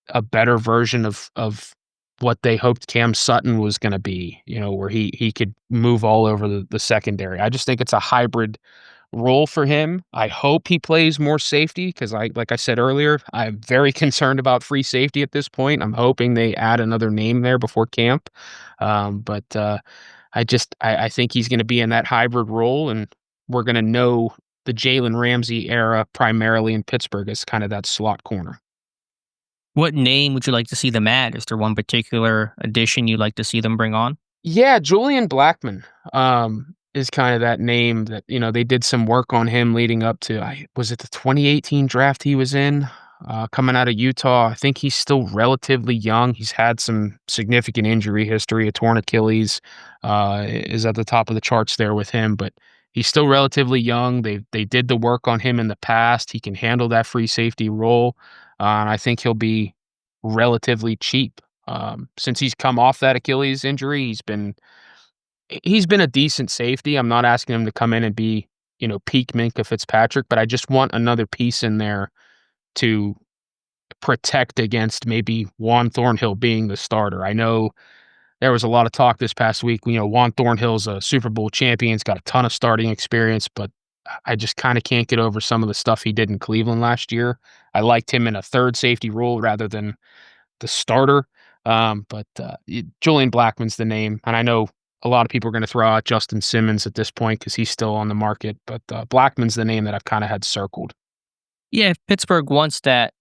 a better version of what they hoped Cam Sutton was going to be, where he could move all over the secondary. I just think it's a hybrid role for him. I hope he plays more safety, because like I said earlier, I'm very concerned about free safety at this point. I'm hoping they add another name there before camp. I think he's going to be in that hybrid role, and we're going to know the Jalen Ramsey era, primarily in Pittsburgh, as kind of that slot corner. What name would you like to see them add? Is there one particular addition you'd like to see them bring on? Yeah, Julian Blackmon is kind of that name that, they did some work on him leading up to, was it the 2018 draft he was in, coming out of Utah. I think he's still relatively young. He's had some significant injury history. A torn Achilles is at the top of the charts there with him, but he's still relatively young. They did the work on him in the past. He can handle that free safety role, and I think he'll be relatively cheap. Since he's come off that Achilles injury, he's been a decent safety. I'm not asking him to come in and be, peak Minkah Fitzpatrick, but I just want another piece in there to protect against maybe Juan Thornhill being the starter. I know there was a lot of talk this past week. Juan Thornhill's a Super Bowl champion. He's got a ton of starting experience, but I just kind of can't get over some of the stuff he did in Cleveland last year. I liked him in a third safety role rather than the starter. But Julian Blackmon's the name, and I know a lot of people are going to throw out Justin Simmons at this point because he's still on the market, but Blackmon's the name that I've kind of had circled. Yeah, if Pittsburgh wants that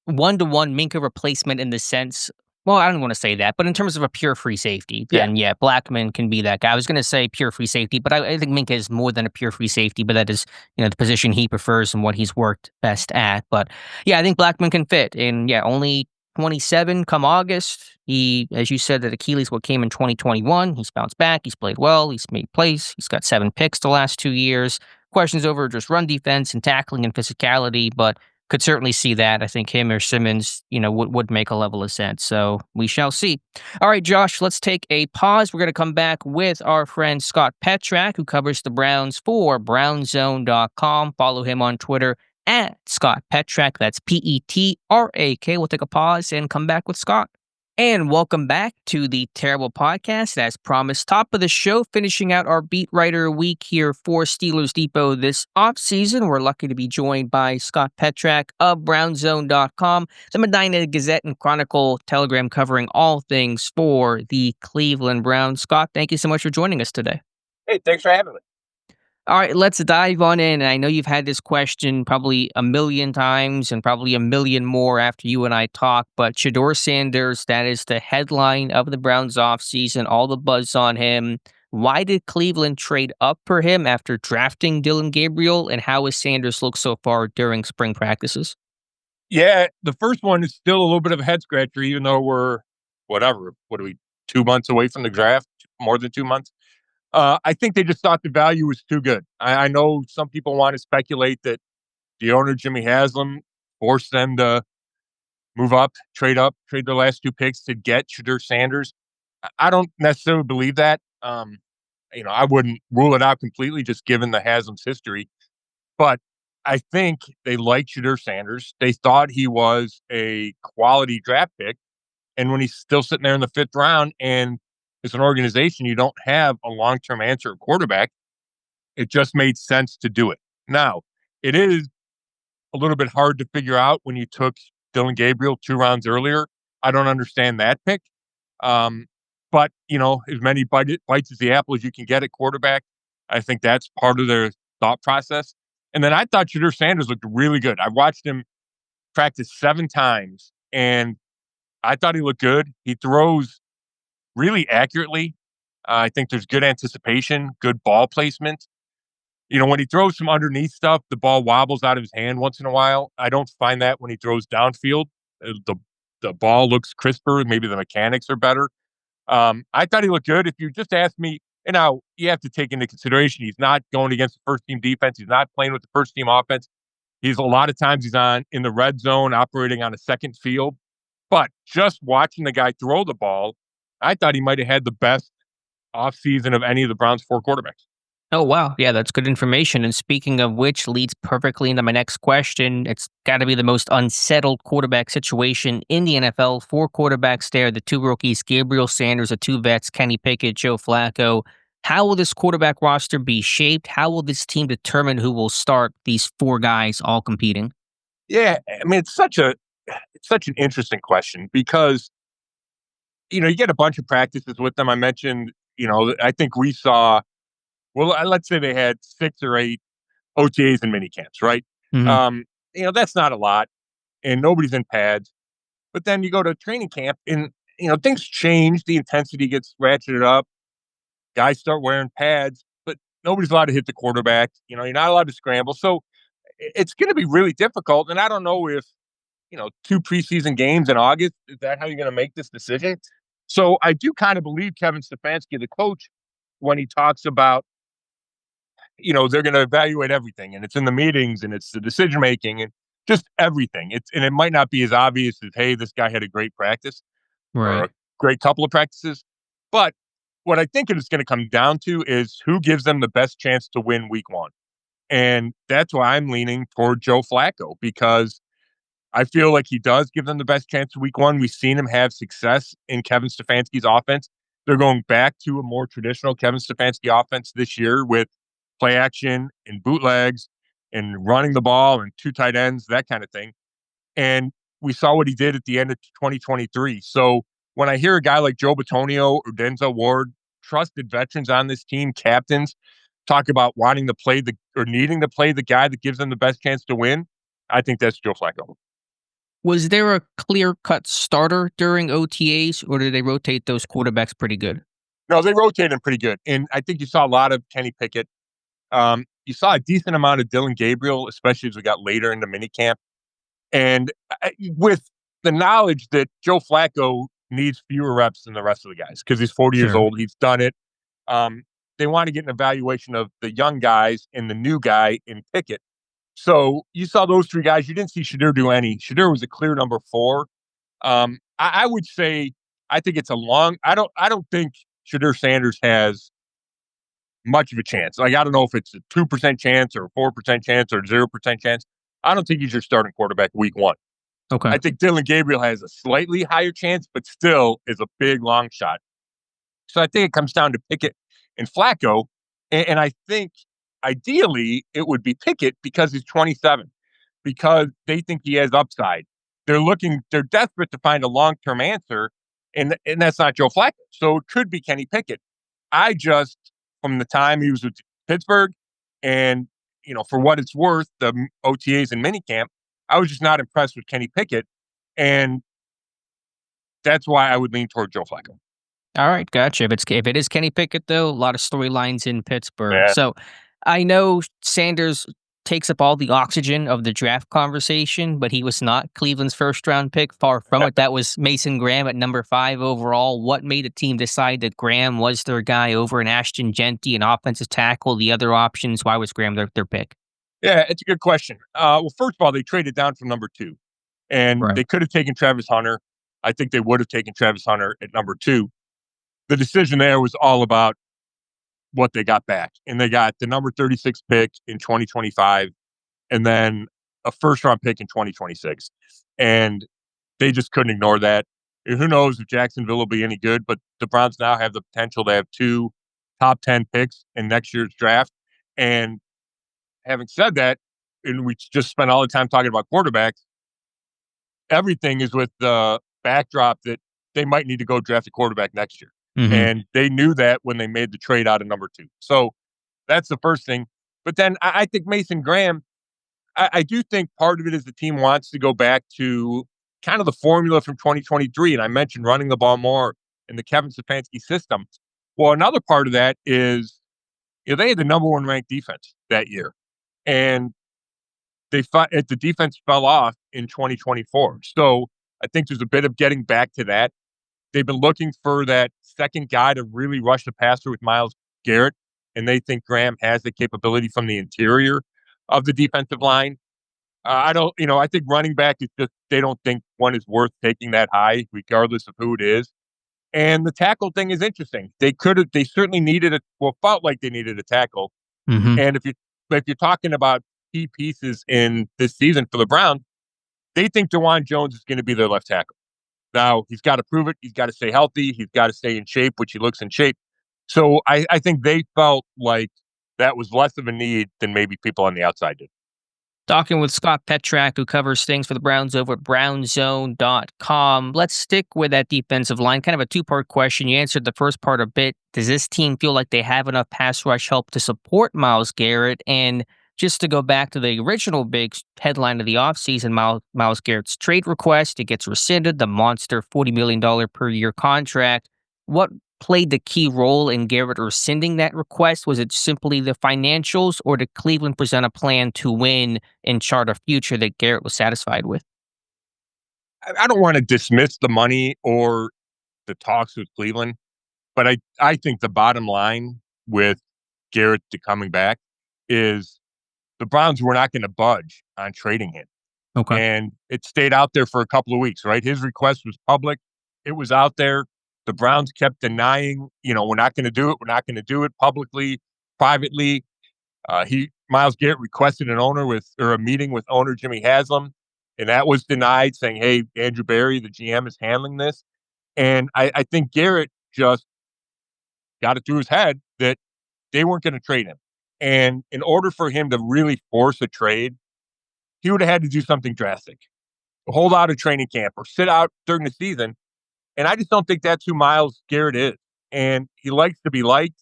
one-to-one Minkah replacement in the sense, well, I don't want to say that, but in terms of a pure free safety, then yeah, Blackmon can be that guy. I was going to say pure free safety, but I think Minkah is more than a pure free safety, but that is, the position he prefers and what he's worked best at. But yeah, I think Blackmon can fit. And yeah, only 27 come August. He, as you said, that Achilles what came in 2021. He's bounced back. He's played well. He's made plays. He's got 7 picks the last 2 years. Questions over just run defense and tackling and physicality, but could certainly see that. I think him or Simmons, would make a level of sense. So we shall see. All right, Josh, let's take a pause. We're going to come back with our friend Scott Petrak, who covers the Browns for brownzone.com. Follow him on Twitter at Scott Petrak. That's Petrak. We'll take a pause and come back with Scott. And welcome back to the Terrible Podcast. As promised, top of the show, finishing out our beat writer week here for Steelers Depot this offseason. We're lucky to be joined by Scott Petrak of brownzone.com, the Medina Gazette and Chronicle Telegram covering all things for the Cleveland Browns. Scott, thank you so much for joining us today. Hey, thanks for having me. All right, let's dive on in. I know you've had this question probably a million times and probably a million more after you and I talk, but Shedeur Sanders, that is the headline of the Browns offseason, all the buzz on him. Why did Cleveland trade up for him after drafting Dillon Gabriel, and how has Sanders looked so far during spring practices? Yeah, the first one is still a little bit of a head scratcher, even though we're, what are we, 2 months away from the draft? More than 2 months? I think they just thought the value was too good. I know some people want to speculate that the owner, Jimmy Haslam, forced them to move up, trade their last 2 picks to get Shedeur Sanders. I don't necessarily believe that. I wouldn't rule it out completely just given the Haslam's history. But I think they liked Shedeur Sanders. They thought he was a quality draft pick. And when he's still sitting there in the 5th round and as an organization, you don't have a long-term answer at quarterback, it just made sense to do it. Now, it is a little bit hard to figure out when you took Dillon Gabriel 2 rounds earlier. I don't understand that pick. But, as many bites as the apple as you can get at quarterback, I think that's part of their thought process. And then I thought Shedeur Sanders looked really good. I watched him practice 7 times, and I thought he looked good. He throws really accurately. I think there's good anticipation, good ball placement. When he throws some underneath stuff, the ball wobbles out of his hand once in a while. I don't find that when he throws downfield. The ball looks crisper. Maybe the mechanics are better. I thought he looked good. If you just ask me, now you have to take into consideration he's not going against the first-team defense. He's not playing with the first-team offense. A lot of times he's in the red zone, operating on a second field. But just watching the guy throw the ball, I thought he might have had the best offseason of any of the Browns' 4 quarterbacks. Oh, wow. Yeah, that's good information. And speaking of which, leads perfectly into my next question. It's got to be the most unsettled quarterback situation in the NFL. 4 quarterbacks there, the 2 rookies, Gabriel Sanders, the 2 vets, Kenny Pickett, Joe Flacco. How will this quarterback roster be shaped? How will this team determine who will start these 4 guys all competing? Yeah, it's such an interesting question because you get a bunch of practices with them. I mentioned, I think we saw, let's say they had 6 or 8 OTAs and mini camps, right? Mhm. That's not a lot, and nobody's in pads. But then you go to training camp, and things change. The intensity gets ratcheted up. Guys start wearing pads, but nobody's allowed to hit the quarterback. You're not allowed to scramble. So it's going to be really difficult. And I don't know if, 2 preseason games in August, is that how you're going to make this decision? So I do kind of believe Kevin Stefanski, the coach, when he talks about, they're going to evaluate everything, and it's in the meetings, and it's the decision making, and just everything. And it might not be as obvious as, hey, this guy had a great practice or Right. a great couple of practices. But what I think it's going to come down to is who gives them the best chance to win week 1. And that's why I'm leaning toward Joe Flacco, because I feel like he does give them the best chance week 1. We've seen him have success in Kevin Stefanski's offense. They're going back to a more traditional Kevin Stefanski offense this year with play action and bootlegs and running the ball and 2 tight ends, that kind of thing. And we saw what he did at the end of 2023. So when I hear a guy like Joe Bitonio or Denzel Ward, trusted veterans on this team, captains, talk about wanting to play needing to play the guy that gives them the best chance to win, I think that's Joe Flacco. Was there a clear-cut starter during OTAs, or did they rotate those quarterbacks pretty good? No, they rotated him pretty good. And I think you saw a lot of Kenny Pickett. You saw a decent amount of Dylan Gabriel, especially as we got later into minicamp. And with the knowledge that Joe Flacco needs fewer reps than the rest of the guys because he's 40 years Sure. old, he's done it. They want to get an evaluation of the young guys and the new guy in Pickett. So you saw those 3 guys. You didn't see Shadir do any. Shadir was a clear number 4. I would say I think it's a long. I don't think Shadir Sanders has much of a chance. Like, I don't know if it's a 2% chance or a 4% chance or 0% chance. I don't think he's your starting quarterback week 1. Okay. I think Dylan Gabriel has a slightly higher chance, but still is a big long shot. So I think it comes down to Pickett and Flacco. And I think ideally it would be Pickett because he's 27, because they think he has upside. They're desperate to find a long-term answer, and that's not Joe Flacco. So it could be Kenny Pickett. From the time he was with Pittsburgh and, for what it's worth, the OTAs and minicamp, I was just not impressed with Kenny Pickett. And that's why I would lean toward Joe Flacco. All right, gotcha. If it is Kenny Pickett, though, a lot of storylines in Pittsburgh. Yeah. So I know Sanders takes up all the oxygen of the draft conversation, but he was not Cleveland's first-round pick. Far from it. That was Mason Graham at number 5 overall. What made a team decide that Graham was their guy over an Ashton Genty, an offensive tackle, the other options? Why was Graham their pick? Yeah, it's a good question. Well, first of all, they traded down from number 2, and Right. they could have taken Travis Hunter. I think they would have taken Travis Hunter at number 2. The decision there was all about what they got back. And they got the number 36 pick in 2025 and then a first-round pick in 2026. And they just couldn't ignore that. And who knows if Jacksonville will be any good, but the Browns now have the potential to have 2 top 10 picks in next year's draft. And having said that, and we just spent all the time talking about quarterbacks, everything is with the backdrop that they might need to go draft a quarterback next year. Mhm. And they knew that when they made the trade out of number 2. So that's the first thing. But then I think Mason Graham, I do think part of it is the team wants to go back to kind of the formula from 2023. And I mentioned running the ball more in the Kevin Stefanski system. Well, another part of that is, they had the number 1 ranked defense that year. And the defense fell off in 2024. So I think there's a bit of getting back to that. They've been looking for that second guy to really rush the passer with Myles Garrett, and they think Graham has the capability from the interior of the defensive line. I think running back is just, they don't think one is worth taking that high, regardless of who it is. And the tackle thing is interesting. They certainly felt like they needed a tackle. Mhm. And if you're talking about key pieces in this season for the Browns, they think DeJuan Jones is going to be their left tackle. Now, he's got to prove it. He's got to stay healthy. He's got to stay in shape, which he looks in shape. So I think they felt like that was less of a need than maybe people on the outside did. Talking with Scott Petrak, who covers things for the Browns over at brownzone.com. Let's stick with that defensive line. Kind of a 2-part question. You answered the first part a bit. Does this team feel like they have enough pass rush help to support Myles Garrett? And Just to go back to the original big headline of the offseason, Myles Garrett's trade request, it gets rescinded, the monster $40 million per year contract. What played the key role in Garrett rescinding that request? Was it simply the financials, or did Cleveland present a plan to win and chart a future that Garrett was satisfied with? I don't want to dismiss the money or the talks with Cleveland, but I think the bottom line with Garrett coming back is the Browns were not going to budge on trading him. Okay. And it stayed out there for a couple of weeks, right? His request was public. It was out there. The Browns kept denying, we're not going to do it. We're not going to do it publicly, privately. Myles Garrett requested a meeting with owner Jimmy Haslam, and that was denied, saying, hey, Andrew Berry, the GM, is handling this. And I think Garrett just got it through his head that they weren't going to trade him. And in order for him to really force a trade, he would have had to do something drastic. Hold out a training camp or sit out during the season. And I just don't think that's who Myles Garrett is. And he likes to be liked.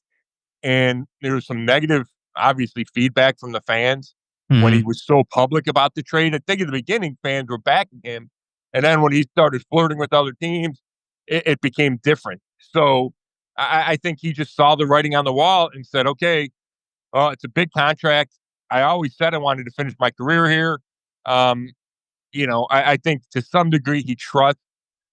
And there was some negative, obviously, feedback from the fans when he was so public about the trade. I think at the beginning, fans were backing him. And then when he started flirting with other teams, it became different. So I think he just saw the writing on the wall and said, okay, it's a big contract. I always said I wanted to finish my career here. I think to some degree he trusts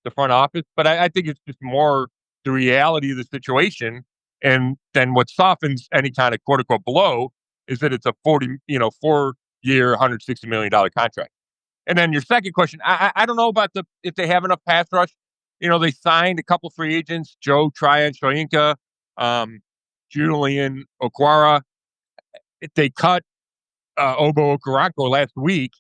the front office, but I think it's just more the reality of the situation. And then what softens any kind of quote unquote blow is that it's a 4-year, $160 million contract. And then your second question, I don't know about if they have enough pass rush. They signed a couple free agents, Joe Tryon-Shoyinka, Julian Okwara. They cut Obo Okoronkwo last week,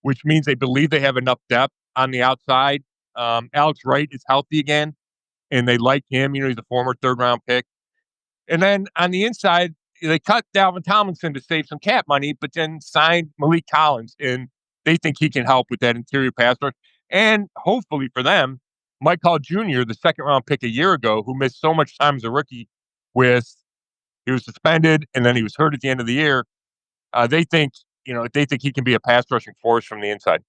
which means they believe they have enough depth on the outside. Alex Wright is healthy again, and they like him. He's a former third-round pick. And then on the inside, they cut Dalvin Tomlinson to save some cap money, but then signed Malik Collins, and they think he can help with that interior pass rush. And hopefully for them, Mike Hall Jr., the second-round pick a year ago, who missed so much time as a rookie he was suspended, and then he was hurt at the end of the year. They think he can be a pass rushing force from the inside.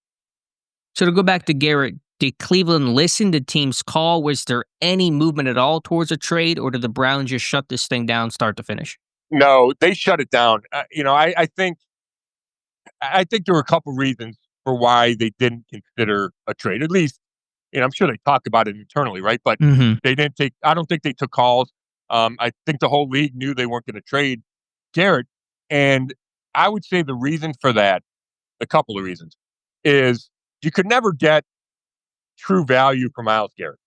So to go back to Garrett, did Cleveland listen to team's call? Was there any movement at all towards a trade, or did the Browns just shut this thing down start to finish? No, they shut it down. I think there were a couple reasons for why they didn't consider a trade. At least, I'm sure they talked about it internally, right? But they didn't take. I don't think they took calls. I think the whole league knew they weren't going to trade Garrett, and I would say the reason for that, a couple of reasons, is you could never get true value from Myles Garrett.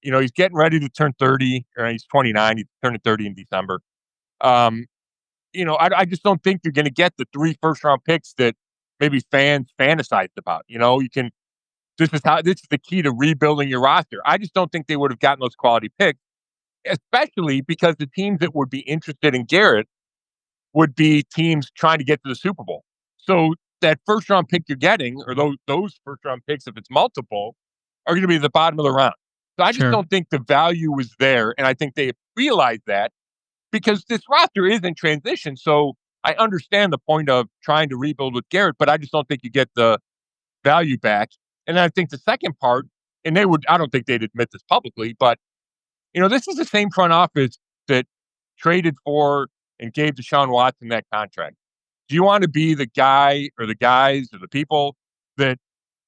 He's getting ready to turn 30, or he's 29. He's turning 30 in December. I just don't think you're going to get the 3 first-round picks that maybe fans fantasized about. This is the key to rebuilding your roster. I just don't think they would have gotten those quality picks, especially because the teams that would be interested in Garrett would be teams trying to get to the Super Bowl. So that first-round pick you're getting, or those first-round picks, if it's multiple, are going to be at the bottom of the round. So I just don't think the value was there, and I think they realized that because this roster is in transition. So I understand the point of trying to rebuild with Garrett, but I just don't think you get the value back. And I think the second part, and I don't think they'd admit this publicly, but this is the same front office that traded for and gave Deshaun Watson that contract. Do you want to be the guy or the guys or the people that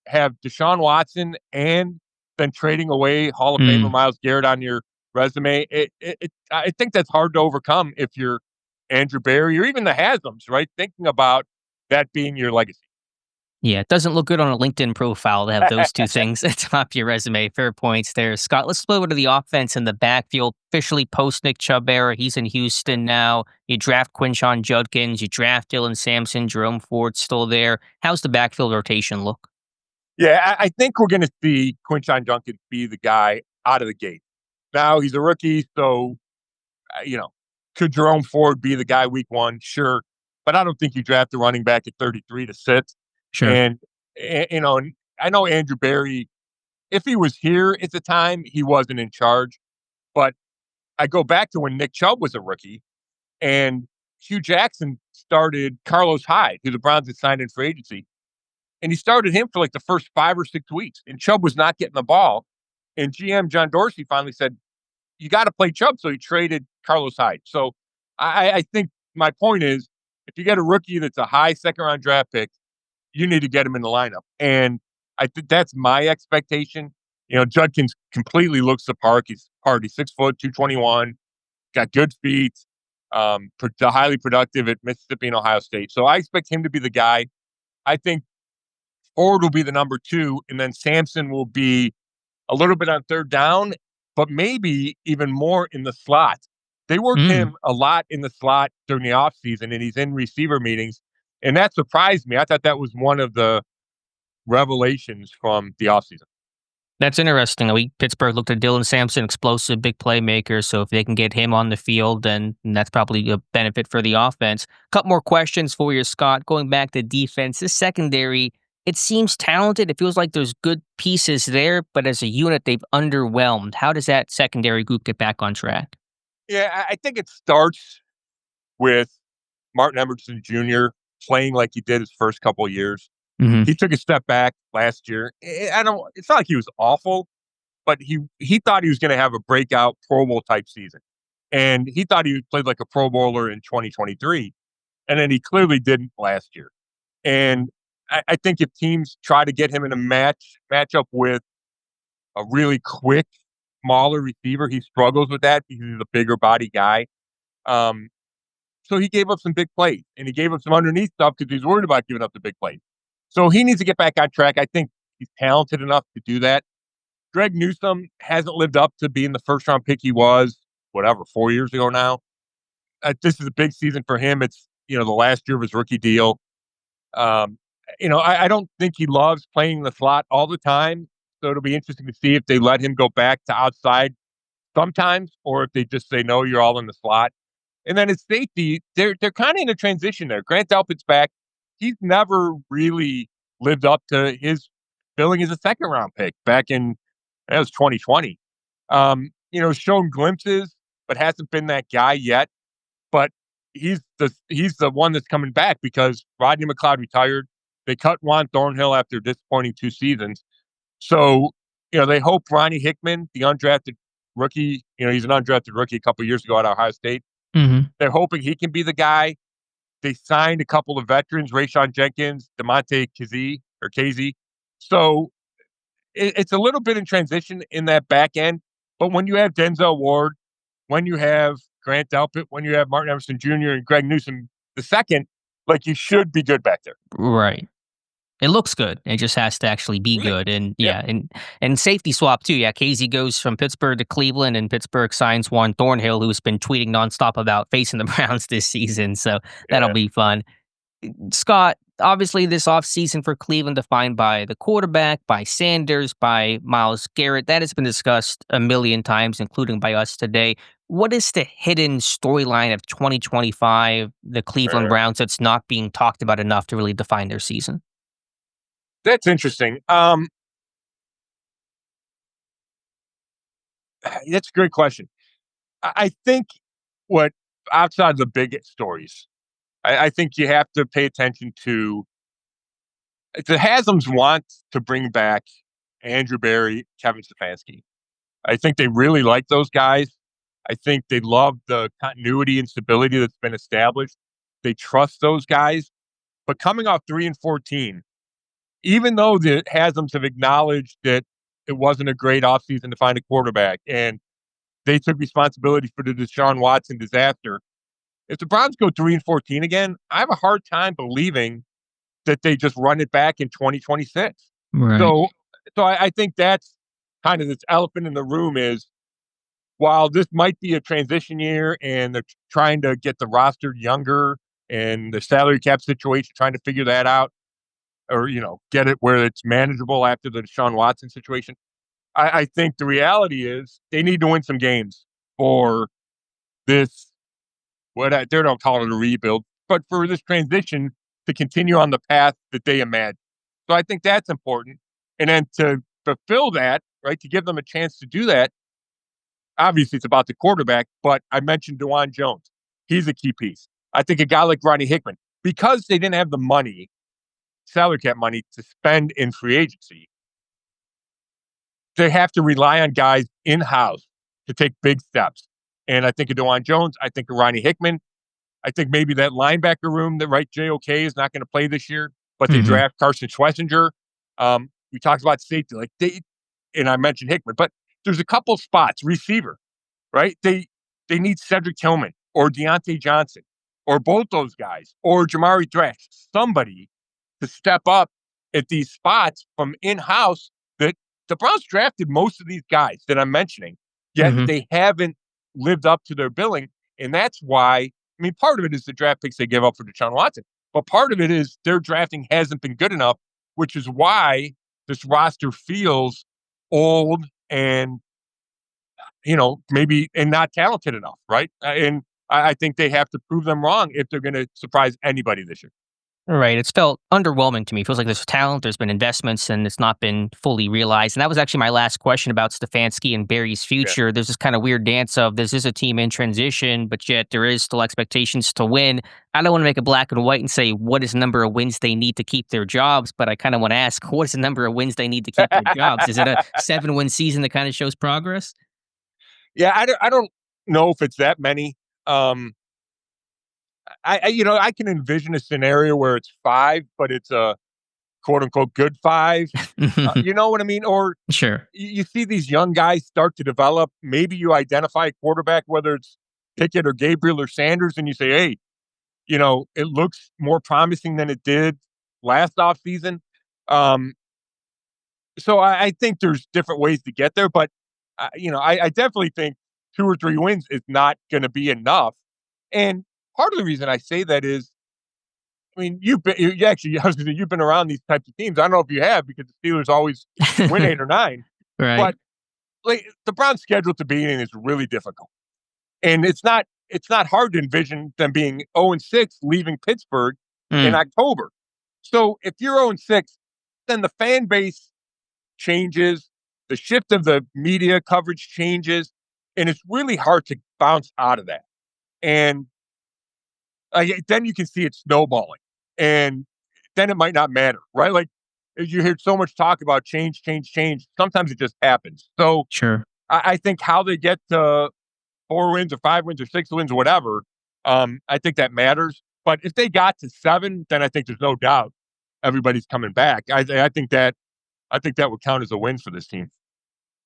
have Deshaun Watson and then trading away Hall of Famer Myles Garrett on your resume? I think that's hard to overcome if you're Andrew Berry or even the Haslam's, right? Thinking about that being your legacy. Yeah, it doesn't look good on a LinkedIn profile to have those two things atop your resume. Fair points there, Scott. Let's flip over to the offense in the backfield. Officially post Nick Chubb era. He's in Houston now. You draft Quinshon Judkins. You draft Dylan Sampson. Jerome Ford's still there. How's the backfield rotation look? Yeah, I think we're going to see Quinshon Judkins be the guy out of the gate. Now he's a rookie, so could Jerome Ford be the guy week 1? Sure, but I don't think you draft a running back at 33 to sit. Sure. And I know Andrew Berry, if he was here at the time, he wasn't in charge. But I go back to when Nick Chubb was a rookie, and Hugh Jackson started Carlos Hyde, who the Browns had signed in free agency. And he started him for like the first 5 or 6 weeks. And Chubb was not getting the ball. And GM John Dorsey finally said, you got to play Chubb. So he traded Carlos Hyde. So I think my point is, if you get a rookie that's a high second-round draft pick, you need to get him in the lineup. And I think that's my expectation. You know, Judkins completely looks the part. He's 6 foot, 221, got good feet, highly productive at Mississippi and Ohio State. So I expect him to be the guy. I think Ford will be the number 2, and then Sampson will be a little bit on third down, but maybe even more in the slot. They worked him a lot in the slot during the offseason, and he's in receiver meetings, and that surprised me. I thought that was one of the revelations from the offseason. That's interesting. Pittsburgh looked at Dylan Sampson, explosive, big playmaker. So if they can get him on the field, then that's probably a benefit for the offense. Couple more questions for you, Scott. Going back to defense, this secondary, it seems talented. It feels like there's good pieces there, but as a unit, they've underwhelmed. How does that secondary group get back on track? Yeah, I think it starts with Martin Emerson Jr. playing like he did his first couple of years. He took a step back last year. It's not like he was awful, but he thought he was going to have a breakout Pro Bowl type season. And he thought he played like a Pro Bowler in 2023. And then he clearly didn't last year. And I think if teams try to get him in a matchup with a really quick, smaller receiver, he struggles with that because he's a bigger body guy. So he gave up some big plays, and he gave up some underneath stuff because he's worried about giving up the big plays. So he needs to get back on track. I think he's talented enough to do that. Greg Newsome hasn't lived up to being the first-round pick he was, 4 years ago now. This is a big season for him. It's, the last year of his rookie deal. I don't think he loves playing the slot all the time. So it'll be interesting to see if they let him go back to outside sometimes, or if they just say, no, you're all in the slot. And then his safety, they're kind of in a transition there. Grant Delpit's back. He's never really lived up to his billing as a second-round pick back in, that was 2020. Shown glimpses, but hasn't been that guy yet. But he's the one that's coming back because Rodney McLeod retired. They cut Juan Thornhill after a disappointing 2 seasons. So, they hope Ronnie Hickman, the undrafted rookie, he's an undrafted rookie a couple of years ago at Ohio State. They're hoping he can be the guy. They signed a couple of veterans, Rayshon Jenkins, DeMonte Casey. So it's a little bit in transition in that back end. But when you have Denzel Ward, when you have Grant Delpit, when you have Martin Emerson Jr. and Greg Newsome II, you should be good back there. Right. It looks good. It just has to actually be good. And and safety swap too. Yeah, Casey goes from Pittsburgh to Cleveland, and Pittsburgh signs Juan Thornhill, who's been tweeting nonstop about facing the Browns this season. So that'll be fun. Scott, obviously this offseason for Cleveland defined by the quarterback, by Sanders, by Myles Garrett. That has been discussed a million times, including by us today. What is the hidden storyline of 2025, the Cleveland Browns, that's not being talked about enough to really define their season? That's interesting. That's a great question. I think outside the big stories, I think you have to pay attention to the Haslam's want to bring back Andrew Berry, Kevin Stefanski. I think they really like those guys. I think they love the continuity and stability that's been established. They trust those guys. But coming off 3-14, even though the Haslams have acknowledged that it wasn't a great offseason to find a quarterback, and they took responsibility for the Deshaun Watson disaster, if the Browns go 3-14 again, I have a hard time believing that they just run it back in 2026. Right. So I think that's kind of this elephant in the room is, while this might be a transition year and they're trying to get the roster younger and the salary cap situation, trying to figure that out, or, get it where it's manageable after the Deshaun Watson situation. I think the reality is they need to win some games for this, they don't call it a rebuild, but for this transition to continue on the path that they imagine. So I think that's important. And then to fulfill that, right, to give them a chance to do that, obviously it's about the quarterback, but I mentioned DeJuan Jones. He's a key piece. I think a guy like Ronnie Hickman, because they didn't have the money, salary cap money, to spend in free agency, they have to rely on guys in-house to take big steps. And I think of DeJuan Jones. I think of Ronnie Hickman. I think maybe that linebacker room that JOK is not going to play this year, but they draft Carson Schlesinger. We talked about safety, and I mentioned Hickman, but there's a couple spots, receiver, right? They need Cedric Tillman or Deontay Johnson or both those guys or Jamari Thrash, somebody to step up at these spots from in-house. That the Browns drafted most of these guys that I'm mentioning, yet they haven't lived up to their billing. And that's why, part of it is the draft picks they give up for Deshaun Watson, but part of it is their drafting hasn't been good enough, which is why this roster feels old and, maybe and not talented enough, right? And I think they have to prove them wrong if they're going to surprise anybody this year. Right. It's felt underwhelming to me. It feels like there's talent, there's been investments, and it's not been fully realized. And that was actually my last question about Stefanski and Barry's future. Yeah. There's this kind of weird dance of this is a team in transition, but yet there is still expectations to win. I don't want to make it black and white and say what is the number of wins they need to keep their jobs, but I kind of want to ask, what is the number of wins they need to keep their jobs? Is it a 7-win season that kind of shows progress? Yeah, I don't know if it's that many. I can envision a scenario where it's 5, but it's a quote unquote good 5. You know what I mean? Or sure, you see these young guys start to develop. Maybe you identify a quarterback, whether it's Pickett or Gabriel or Sanders, and you say, hey, it looks more promising than it did last offseason. So I think there's different ways to get there, but I definitely think 2 or 3 wins is not going to be enough. And part of the reason I say that is, you've been around these types of teams. I don't know if you have, because the Steelers always win 8 or 9. Right. But the Browns' schedule at the beginning is really difficult, and it's not hard to envision them being 0-6, leaving Pittsburgh in October. So if you're 0-6, then the fan base changes, the shift of the media coverage changes, and it's really hard to bounce out of that. And then you can see it snowballing, and then it might not matter, right? Like, you hear so much talk about change. Sometimes it just happens. So sure, I think how they get to 4 wins or 5 wins or 6 wins or whatever, I think that matters. But if they got to 7, then I think there's no doubt everybody's coming back. I think that would count as a win for this team.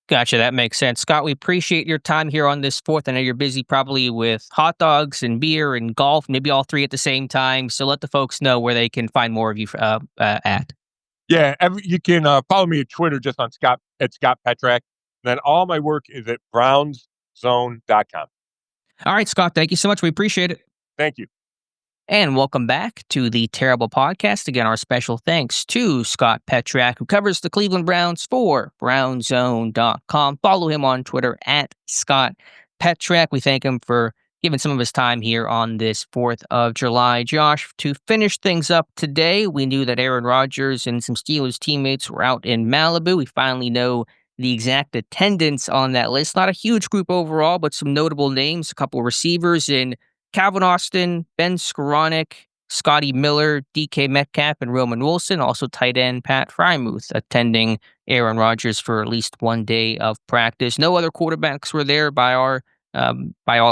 Gotcha. That makes sense. Scott, we appreciate your time here on this 4th. I know you're busy probably with hot dogs and beer and golf, maybe all 3 at the same time. So let the folks know where they can find more of you at. Yeah, you can follow me at Twitter just on Scott Petrak. Then all my work is at brownzone.com. All right, Scott, thank you so much. We appreciate it. Thank you. And welcome back to the Terrible Podcast. Again, our special thanks to Scott Petrak, who covers the Cleveland Browns for brownzone.com. Follow him on Twitter at Scott Petrak. We thank him for giving some of his time here on this 4th of July. Josh, to finish things up today, we knew that Aaron Rodgers and some Steelers teammates were out in Malibu. We finally know the exact attendance on that list. Not a huge group overall, but some notable names, a couple of receivers in Calvin Austin, Ben Skoranek, Scotty Miller, DK Metcalf, and Roman Wilson. Also tight end Pat Frymuth attending Aaron Rodgers for at least 1 day of practice. No other quarterbacks were there by all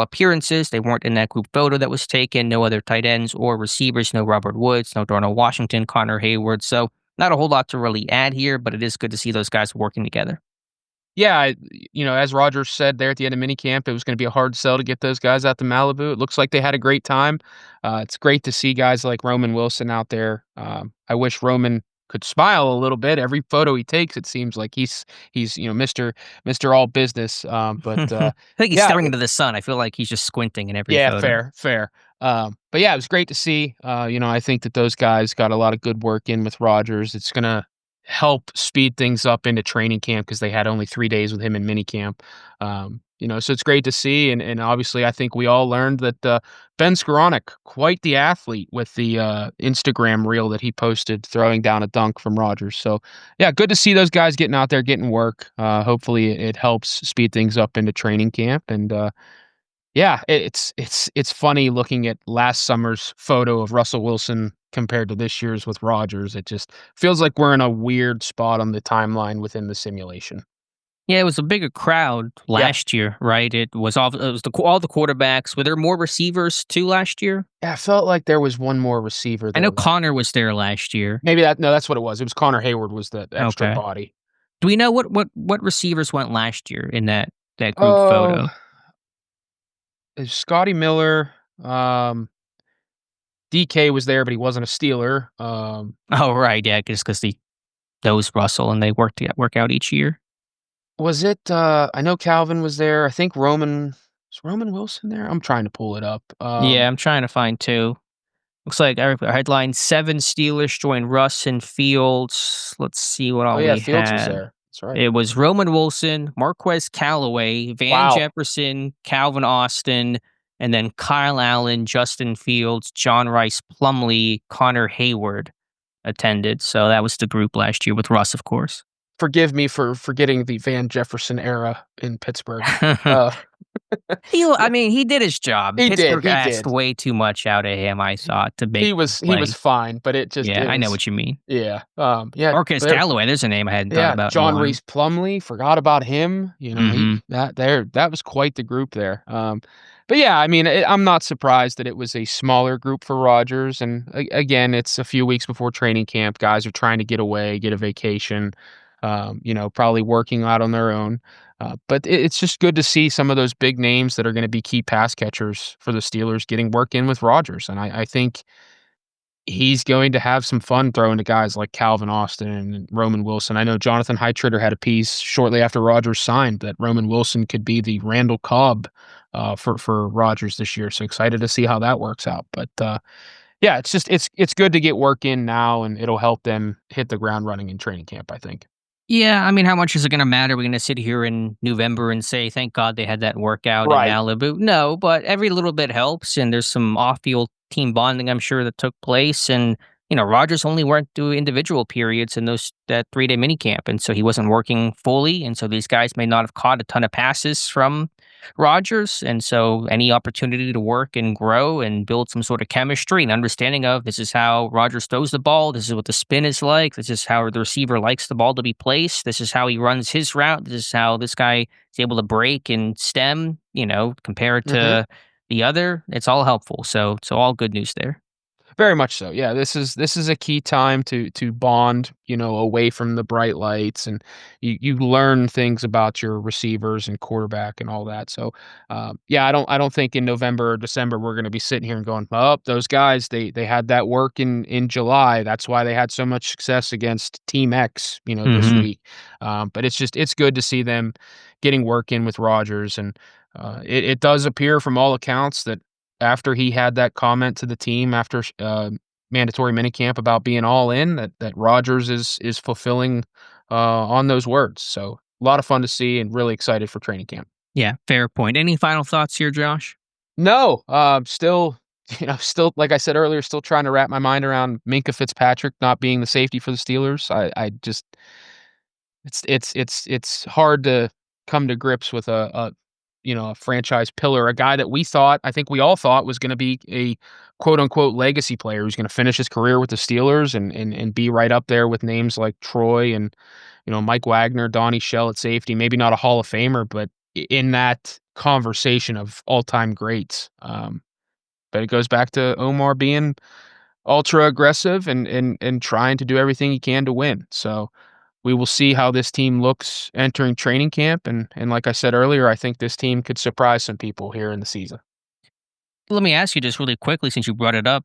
appearances. They weren't in that group photo that was taken. No other tight ends or receivers. No Robert Woods, no Darnell Washington, Connor Hayward. So not a whole lot to really add here, but it is good to see those guys working together. Yeah, as Rodgers said there at the end of minicamp, it was going to be a hard sell to get those guys out to Malibu. It looks like they had a great time. It's great to see guys like Roman Wilson out there. I wish Roman could smile a little bit. Every photo he takes, it seems like he's Mr. All Business. But I think he's staring into the sun. I feel like he's just squinting in every photo. Yeah, fair. But yeah, it was great to see. I think that those guys got a lot of good work in with Rodgers. It's gonna help speed things up into training camp because they had only 3 days with him in minicamp. So it's great to see. And obviously, I think we all learned that Ben Skoranek, quite the athlete with the Instagram reel that he posted throwing down a dunk from Rodgers. So, yeah, good to see those guys getting out there, getting work. Hopefully, it helps speed things up into training camp. And, Yeah, it's funny looking at last summer's photo of Russell Wilson compared to this year's with Rodgers. It just feels like we're in a weird spot on the timeline within the simulation. Yeah, it was a bigger crowd Yeah. last year, right? It was all the quarterbacks. Were there more receivers too last year? Yeah, I felt like there was one more receiver I there know last Connor was there last year. maybe that's what it was. It was Connor Hayward was the extra Okay. body. Do we know what receivers went last year in that group Oh, photo? Scotty Miller, DK was there, but he wasn't a Steeler. Oh, right, yeah, just because he knows Russell and they work out each year. Was it, I know Calvin was there. I think was Roman Wilson there? I'm trying to pull it up. Yeah, I'm trying to find two. Looks like our headline 7 Steelers join Russ and Fields. Let's see what Oh all yeah, we Fields was had. there. That's right. It was Roman Wilson, Marquez Callaway, Van Wow. Jefferson, Calvin Austin, and then Kyle Allen, Justin Fields, John Rice Plumlee, Connor Hayward attended. So that was the group last year with Russ, of course. Forgive me for forgetting the Van Jefferson era in Pittsburgh. Uh, I mean, he did his job. he Pittsburgh asked did. way too much out of him, I thought, to make He him was play. fine, but Yeah, I know was what you mean. yeah. Yeah. Marquez Callaway, there's a name I hadn't thought about in a John while. Reese Plumlee, forgot about him. You know, Mhm. that was quite the group there. But yeah, I mean, I'm not surprised that it was a smaller group for Rodgers. And again, it's a few weeks before training camp. Guys are trying to get away, get a vacation. You know, probably working out on their own. But it's just good to see some of those big names that are going to be key pass catchers for the Steelers getting work in with Rodgers. And I think he's going to have some fun throwing to guys like Calvin Austin and Roman Wilson. I know Jonathan Heitritter had a piece shortly after Rodgers signed that Roman Wilson could be the Randall Cobb for Rodgers this year. So excited to see how that works out. But yeah, it's good to get work in now, and it'll help them hit the ground running in training camp, I think. Yeah, I mean, how much is it gonna matter? We're gonna sit here in November and say, "Thank God they had that workout in Right. Malibu." No, but every little bit helps, and there's some off-field team bonding, I'm sure, that took place. And Rogers only went through individual periods in that 3-day minicamp, and so he wasn't working fully, and so these guys may not have caught a ton of passes from Rodgers, and so any opportunity to work and grow and build some sort of chemistry and understanding of this is how Rodgers throws the ball, this is what the spin is like, this is how the receiver likes the ball to be placed, this is how he runs his route, this is how this guy is able to break and stem, compared Mhm. to the other. It's all helpful. So all good news there. Very much so. Yeah, this is a key time to bond, away from the bright lights, and you learn things about your receivers and quarterback and all that. So, yeah, I don't think in November or December we're going to be sitting here and going, "Oh, those guys they had that work in July. That's why they had so much success against Team X, this Hmm. week." But it's good to see them getting work in with Rodgers, and it does appear from all accounts that after he had that comment to the team after mandatory minicamp about being all in, that Rodgers is fulfilling on those words. So a lot of fun to see and really excited for training camp. Yeah, fair point. Any final thoughts here, Josh? No, still, still like I said earlier, still trying to wrap my mind around Minkah Fitzpatrick not being the safety for the Steelers. I just it's hard to come to grips with a franchise pillar, a guy that I think we all thought was going to be a quote unquote legacy player who's going to finish his career with the Steelers and be right up there with names like Troy and, Mike Wagner, Donnie Shell at safety, maybe not a Hall of Famer, but in that conversation of all time greats. But it goes back to Omar being ultra aggressive and trying to do everything he can to win. So, we will see how this team looks entering training camp, and like I said earlier, I think this team could surprise some people here in the season. Let me ask you just really quickly since you brought it up.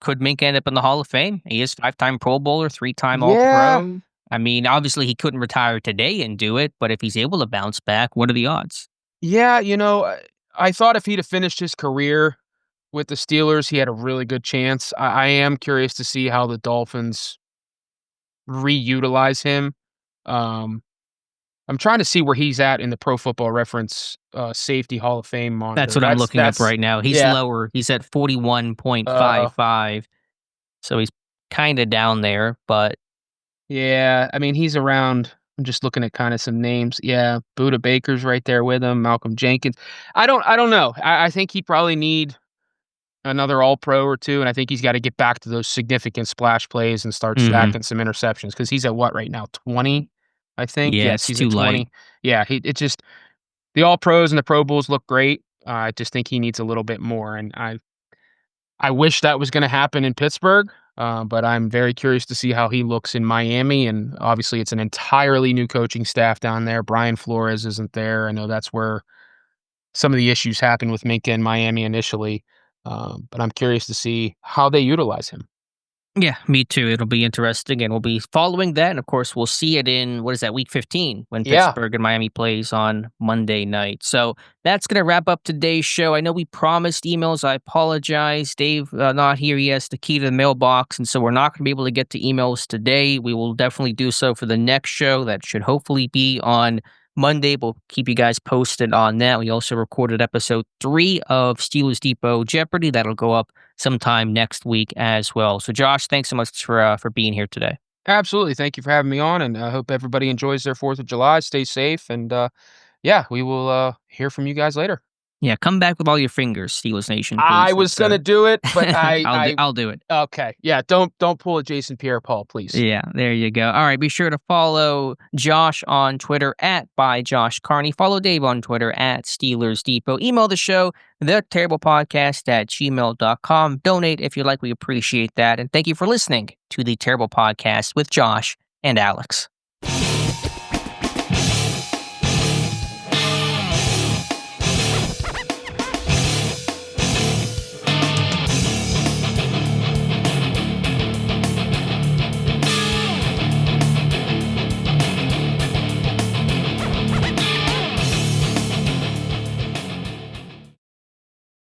Could Mink end up in the Hall of Fame? He is 5-time Pro Bowler, 3-time Yeah, All-Pro. I mean, obviously he couldn't retire today and do it, but if he's able to bounce back, what are the odds? yeah, I thought if he'd have finished his career with the Steelers, he had a really good chance. I am curious to see how the Dolphins reutilize him. Um, I'm trying to see where he's at in the Pro Football Reference Safety Hall of Fame That's monitor. what I'm looking up right now. He's Yeah. lower. He's at Uh, 41.55. So he's kind of down there, but yeah, I mean, he's around I'm just looking at kind of some names. Yeah, Buda Baker's right there with him. Malcolm Jenkins. I don't know. I think he probably need another All-Pro or two, and I think he's got to get back to those significant splash plays and start Mhm. stacking some interceptions because he's at what right now? 20, I think. Yeah, Yes, it's he's too at light. 20. Yeah, it just the All-Pros and the Pro Bowls look great. I just think he needs a little bit more, and I wish that was going to happen in Pittsburgh. But I'm very curious to see how he looks in Miami. And obviously, it's an entirely new coaching staff down there. Brian Flores isn't there. I know that's where some of the issues happened with Minkah in Miami initially. But I'm curious to see how they utilize him. Yeah, me too. It'll be interesting, and we'll be following that. And of course, we'll see it in what is that, week 15, when Yeah, Pittsburgh and Miami plays on Monday night. So that's going to wrap up today's show. I know we promised emails. I apologize. Dave not here. He has the key to the mailbox, and so we're not going to be able to get to emails today. We will definitely do so for the next show. That should hopefully be on Monday. We'll keep you guys posted on that. We also recorded episode 3 of Steelers Depot Jeopardy. That'll go up sometime next week as well. So, Josh, thanks so much for being here today. absolutely. Thank you for having me on. And I hope everybody enjoys their 4th of July. Stay safe. And yeah, we will hear from you guys later. Yeah, come back with all your fingers, Steelers Nation, I please. was gonna do it, but I'll do it. okay. Yeah, don't pull a Jason Pierre-Paul, please. Yeah, there you go. All right, be sure to follow Josh on Twitter at @byJoshCarney. Follow Dave on Twitter at Steelers Depot. Email the show, theterriblepodcast@gmail.com. Donate if you like. We appreciate that. And thank you for listening to The Terrible Podcast with Josh and Alex.